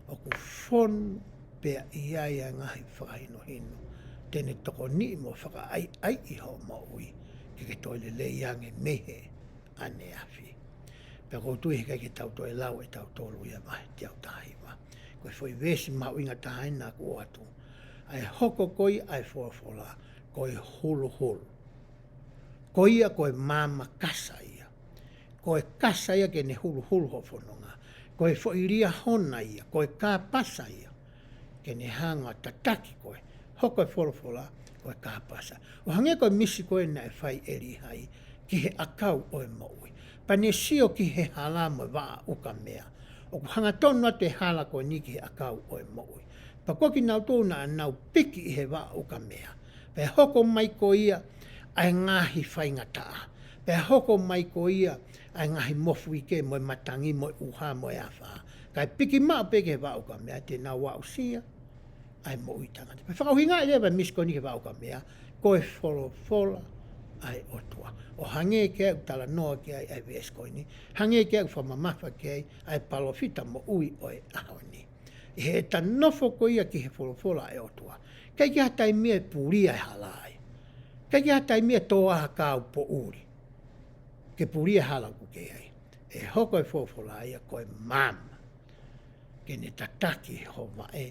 S1: O ku whon pea iai a ngahi whakahino hino. Tene toko ni mo whaka ai i ho mo ui. Ke toi le leiange mehe ane afi. Pea kou tui heka ke tau toi lau e tau tolu ia mahe te au tahiwa. Koe whoi vesi mau inga tahaina ku atu. Ai hoko koi ai whoafola. Koe hulu. Koia koe mama kasa ia. Koe kasa ia ke ne hulu ho whanonga. Koe whoiria hona ia. Koe ka pasa ia. Ke ne hanga tataki koe. Hoko e wholofola, koe ka pasa. O hange koe misi koe na e whai eri hai. Ki he akau o e maui. Pa ne sio ki he hala mo waa uka mea. O ku hanga tonu atu e hala koe ni ki he akau o e maui. Pa koki nau tōna a nau piki i he waa uka mea. Pe hoko mai ko ia ai ngahi whaingataa. Pe hoko mai ko ia ai ngahi mofu ike mo matangi mo uha mo awha. Kai piki maa peke he wauka mea te nā wau sia ai mo uitanga. Pe whakauhinga i lewa misko ni he wauka mea koe wholofola ai otua. O hange ke au tala noa ke ai ves koe ni. Hange ke au whamamafa ke ai palofita mo ui oe ahoni. I he ta nofo ko ia ki he wholofola ai otua. Kei ki hatai mea puria e halai. Kei ki hatai mea toa kau po uri. Ke puria hala ku ke ai. E hoko e whofola ia koe mama. Ke ne tataki ho mae.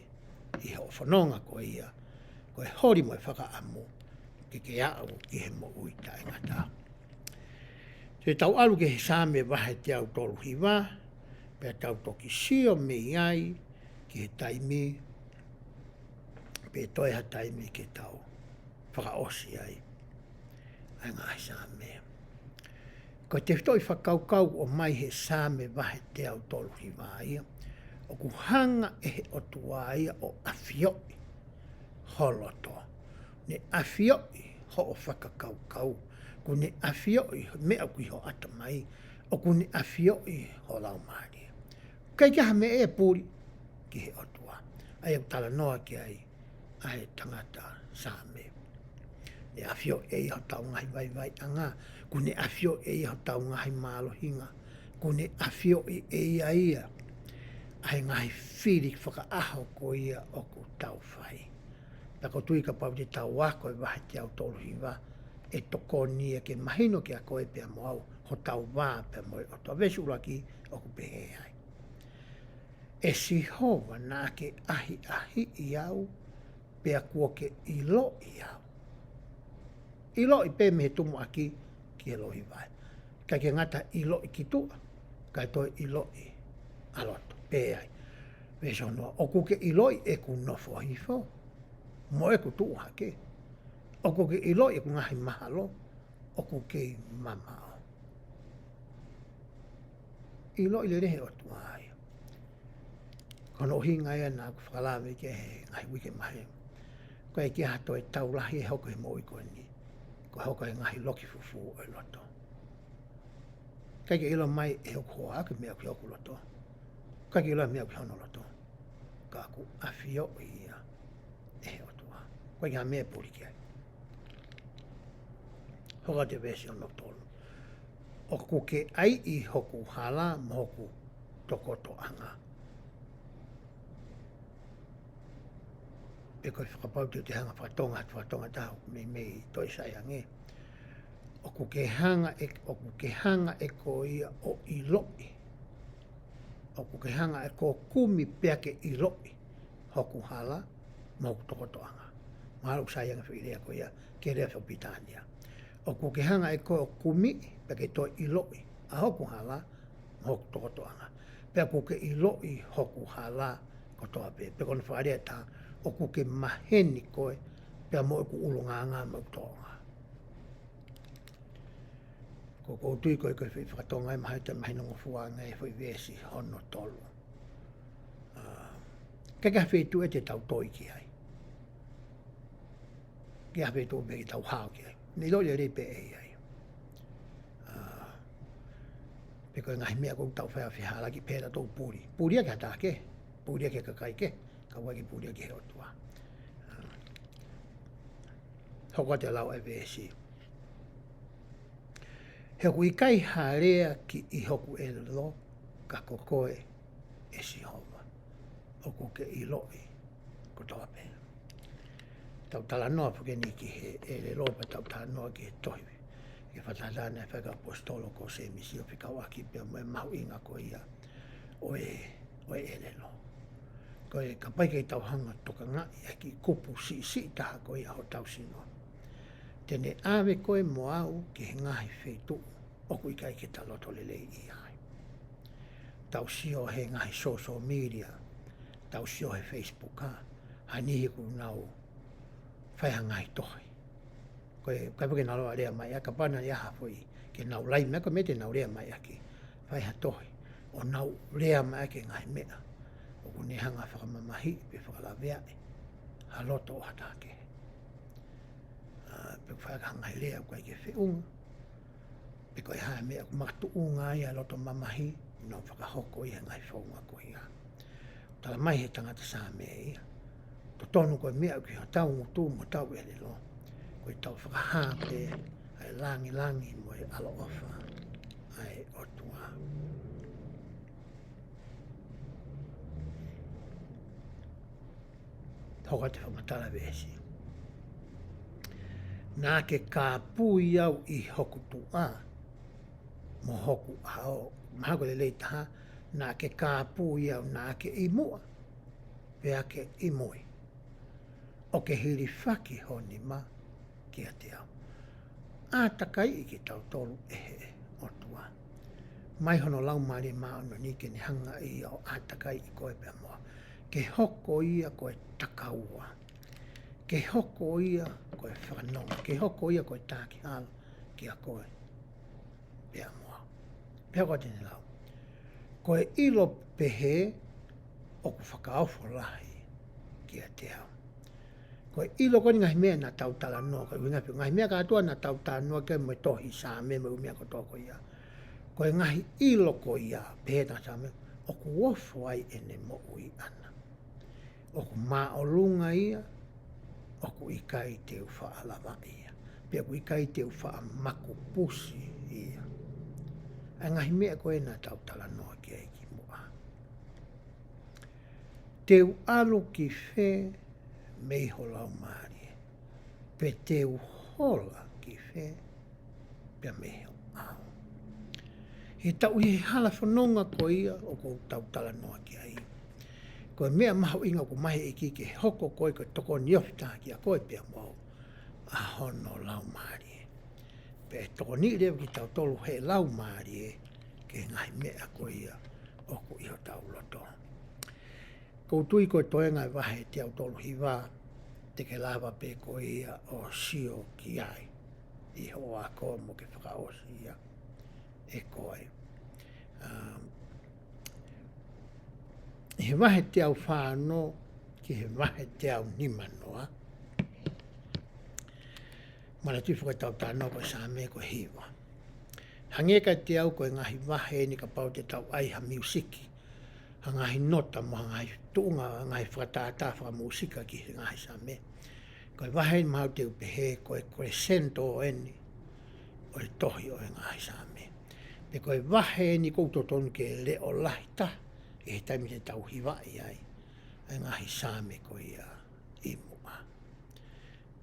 S1: I ho whanonga ko ia. Koe hori mo e whaka amu. Ke au ki he mo uita e ngata. Se tau alu ke he SAAME wahe te au tolu hiwa. Pea tau toki sio me iai. Ki he taimi. Pe toi ha taimi ke tau whakaosi ai. Ai ngā SAAME. Ko te toi whakaukau o mai he SAAME wahe te au tolu hiwa ia. O ku hanga e he o tua ia o awhioi holotoa. Ne awhioi ho o whakakaukau. Ku ne awhioi mea kui ho ata mai. O ku ne awhioi ho lau maari. Kai kia me e pūri ki he o tua. Ai au tala noa ki ai ai tangata SAAME. Ne awhio e iho tau ngahi vai anga. Ku ne awhio e iho tau ngahi mālo hinga. Ku ne awhio e ia. Ai ngahi whiri whaka aho ko ia o ku tau whai. Ta ko tui ka pau te tau wako e wahi te au tolu hiwa. E toko nia ke mahino ki a koe pia mo au. Ho tau wā pia mo o toa vesu uraki o ku pehe ai. E si hoa nā ke ahi i au. Pea kua ke ilo i au. Ilo i pe me he tumu aki ki e lohi vai. Kai ke ngata ilo i ki tua. Kai toi ilo i aloto. Pe ai. Veso noa. O ku ke ilo i e ku nofo hifo. Mo e ku tuu hake. O ku ke ilo i ku ngahi mahalo. O ku ke mamao. Ilo i le rehe o tua ai. Kono hinga ia nā ku whakalame ke he ngahi wike mahe. Ko e kia hato e tau lahi e hoko he mo i koe ni. Ko hoko e ngahi loki fufu o i loto. Kai ke ilo mai e hoko hoa ke mea ki hoko loto. Kai ke ilo mea ki hono loto. Ka ku awhio ia e he o tua. Ko e kia mea puri ki ai. Hoka te vesi o no tolu. O ku ke ai i hoku hala mo hoku tokoto anga. E koe whakapau te hanga whatonga tau me toi sai ange. O ku ke hanga e ko ia o iloi. O ku ke hanga e ko kumi pea ke iloi. Hoku hala, ma hoku tokotoanga. Maharu sai anga whirea ko ia ke rea whipitania. O ku ke hanga e ko kumi pea ke toi iloi. A hoku hala, ma hoku tokotoanga. Pea ku ke iloi hoku hala kotoa pe. Pe kono whaarea ta o ku ke maheni koe pea mo e ku ulunganga ma utonga. Ko tui koe koe whakatonga e mahai te mahinonga fuanga e whai vesi hono tolu. Keka whetu e te tau toi ki ai. Keka whetu e tau hao ki ai. Ni loi re pe e ai. Pe koe ngahi mea kou tau whea whihala ki pēra tau pūri. Pūria ke hata ke. Pūria ke kakai ke. Ka waki pūria ki he otua. Hoko te lau e vesi. He ku i kai harea ki i hoku e lo, ka kokoe e si hova. O ku ke i loi, ko toa pe. Tau tala noa puke ni ki he e le lopa tau tala noa ki he tohiwi. Ke whatatana e whaka apostolo ko se misi o whika waki pia mo e mahu inga ko ia o e le lo. Ko e ka pai kei tau hanga toka ngai e ki kupu si taha ko ia ho tau sinoa. Tene awe koe mo au ki he ngahi whetu o kui kai ke taloto lelei i ai. Tau sio he ngahi social media, tau sio he Facebook ha, hai nihi ku nau whaiha ngahi tohi. Koe kai puke naloa rea mai a, ka pana i aha fui ke nau lai mea ko me te nau rea mai aki, whaiha tohi, o nau rea mai ake ngahi mea, o ku ne hanga whakamamahi pe whakalawea e, haloto o hatake. Pe whakahanga he lea koe ke whiunga. Pe koe hae mea ku makatu unga ia loto mamahi, no whakahoko ia ngai whaunga ko ia. Tala mai he tangata SAAME ia. To tonu koe mea ki ha tau ngutu mo tau e lo. Koe tau whakahape, ai langi mo e alo ofa, ai otua. Hoka te whamatala vesi. Nā ke kā pui au i hoku tua, mo hoku ao, maha ko le lei taha, nā ke kā pui au nā ke i mua, pea ke i mui. O ke hiri whaki honi ma ki a te au. A takai i ki tau tolu e o tua. Mai hono lau maari maa ono ni ke ni hanga i au a takai i koe pea moa. Ke hoko ia koe takaua. Ke hoko ia koe whanonga, ke hoko ia koe tāki hala ki a koe. pea moa. Pea koe tene lau. Koe ilo pehe o ku whakaofo lahi kia te au. Koe ilo koni ngahi mea na tautala noa, koe ngahi mea kātua na tautala noa ke me tohi SAAME me umea kotoa ko ia. Koe ngahi ilo ko ia pehe na SAAME, o ku wofo ai ene mo ui ana. O ku maa o lunga ia, o ku ikai te uwha alama ia. Pea ku ikai te uwha maku pusi ia. Ai ngahi mea koe na tautala noa ki Eiki mua. Teu alu ki whe mei ho lau maari. Pe teu hola ki whe pea mei ho au. He tau he hala whanonga ko ia o ko tautala noa ki ai. Koe mea maho inga ko mahi Eiki ke hoko koe ko toko niofita ki a koe pea mau. A hono lau maari. Pe toko ni leo ki tau tolu he lau maari ke ngai mea ko ia o ko iho tau loto. Ko tui koe toenga e wahe te au tolu hiwa te ke lava pe ko ia o sio ki ai. Iho a koe mo ke whakaosi ia e koe. He wahe te au whāno ki he wahe te au nimanoa. Mana tui whaka tau tāno koe SAAME koe hiwa. Hangeka te au koe ngahi wahe ni ka pau te tau aiha musiki. Ngahi nota mo ngahi tuunga ngahi whakatātā whaka musika ki he ngahi SAAME. Koe wahe ni mahau te upehe koe koe sento o eni o e tohi o e ngahi SAAME. Pe koe wahe ni kouto tonu ke le o lahi ta e he taimi te tau hiwai ai. E ngahi SAAME koe ia i mua.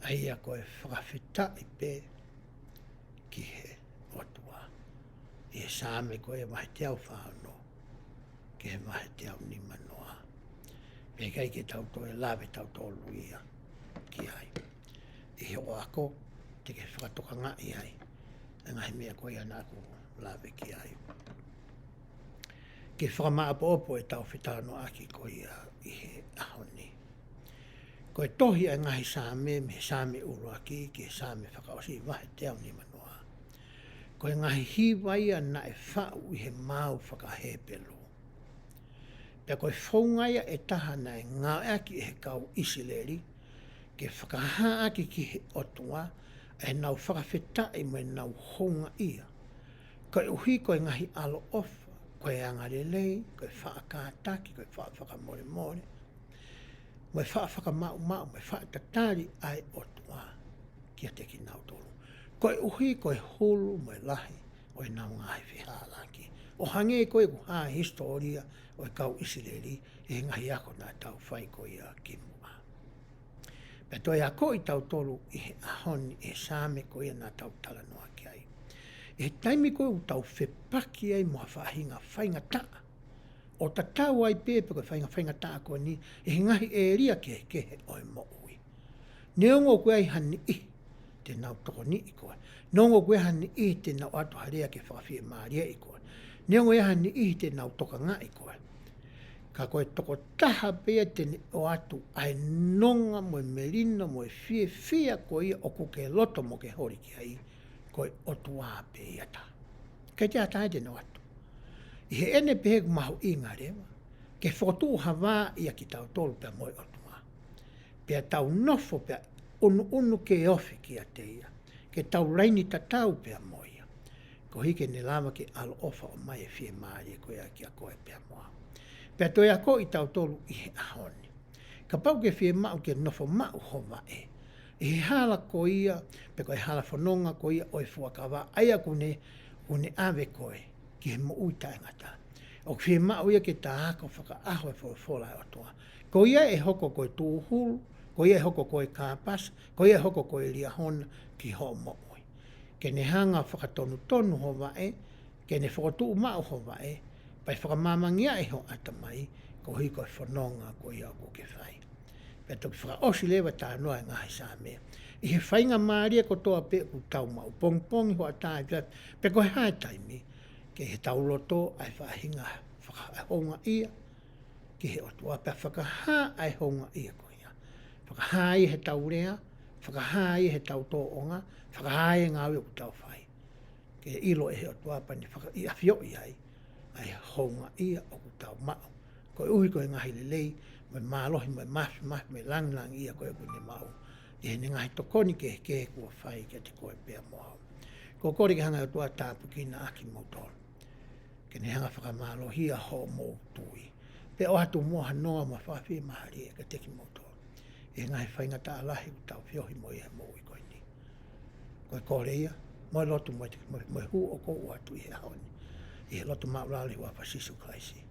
S1: Aia koe whakawhita i pe ki he otua. I he SAAME koe e wahe te au whāno. Ke he wahe te au ni manoa. Pe kai ke tau toe lawe tau tolu ia ki ai. I he oako te ke whakatoka ngai ai. E ngahi mea koe ana aku lawe ki ai. Ke whakamaapo opo e tau whitano aki koe ia i he ahoni. Koe tohi ai ngahi SAAME me SAAME urua ki ke SAAME whakaosi wahe te au ni manoa. Koe ngahi hiwa ia na e whau i he mau whakahepelo. Pea koe whaungaia e taha na e ngā aki e he kau isileri, ke whakaha aki ki he otua, e nau whakawhitai mo e nau honga ia. Koe uhi koe ngahi alo ofa, koe angarelei, koe whaakātaki, koe whakamore more, mo e whakamau mau, mo e whaakatatari ai otua, kia te ki nau tolu. Koe uhi koe hulu mo e lahi, o e nau ngai whihalaki. O hange koe ku haa historia, o e kau isileri, e ngahi ako nā tau whai ko ia ki mua. Pea toi a ko i tau tolu i he ahoni e SAAME ko ia nā tau tala noa ki ai. E taimi koe u tau whepaki ai mua whahinga whainga taa. O ta tau ai pepe koe whainga taa koe ni, e he ngahi e ria ke he kehe o e mo ui. Neongo koe ai hani i, te nau toko ni i koe. Neongo koe hani i te nau atu harea ke whakawhie maaria i koe. Neongo e hani i te nau toka ngā i koe. Ka koe toko taha pea tene o atu ai nonga mo e melina mo e fia koe ia o kuke loto mo ke hori ki ai koe o tua pe iata. Kei te atai tene o atu. I he ene pehe ku mahu inga rewa. Ke whotu hawa ia ki tau tolu pea moe o tua. Pea tau nofo pea unu ke ofi ki a te ia. Ke tau raini ta tau pea moe ia. Ko hike ne lama ke alo ofa o mai e fie maari koe a ki a koe pea moa. Pea toi a ko i tau tolu i he ahoni. Ka pau ke fie mau ke nofo mau hova e. I he hala ko ia, pe koe hala whanonga ko ia o e fuakawa. Aia kune ave koe ki he mo uita e ngata. O fie mau ia ke ta hako whaka aho e whola e otoa. Ko ia e hoko koe tūhulu, ko ia e hoko koe kāpas, ko ia e hoko koe liahona ki ho mo ui. Ke ne hanga whakatonu tonu hova e, ke ne whakatu mau hova e, pai whakamamangia e ho atamai, ko hui koe whanonga ko ia ko ke whai. Pea toki whakaosi lewa tā noa e ngahi SAAME. I he whainga maaria Kotoa pe ku tau mau pongpongi ho atai pia, pe koe hai taimi, ke he tau loto ai whahinga whakahonga ia, ki he otua pea whakaha ai honga ia ko ia. Whakaha ia he tau rea, whakaha ia he tau tōonga, whakaha ia ngāwe ku tau whai. ke ilo e he o tuapa ni whaka i awhio i ai honga ia o ku tau mao. Ko e uhi ko e ngahi lelei, me mālohi, me mafi, me lang ia ko e kune mau. I he ngahi tokoni ke kua whai ke te koe pēr moa. Ko kore ke hanga o tua tāpu ki na aki motor. Ke ne hanga whakamalohi a ho mō tui. Pe o hatu moa hanoa ma whawhi mahari e ka teki motor. I ngahi whainga ta alahi u tau whiohi mo i he mō i koe ni. Koe kore ia, mo lotu mo hu o ko ua tu i he haoni. I he lotu maulali hua Pasisu Klaisi.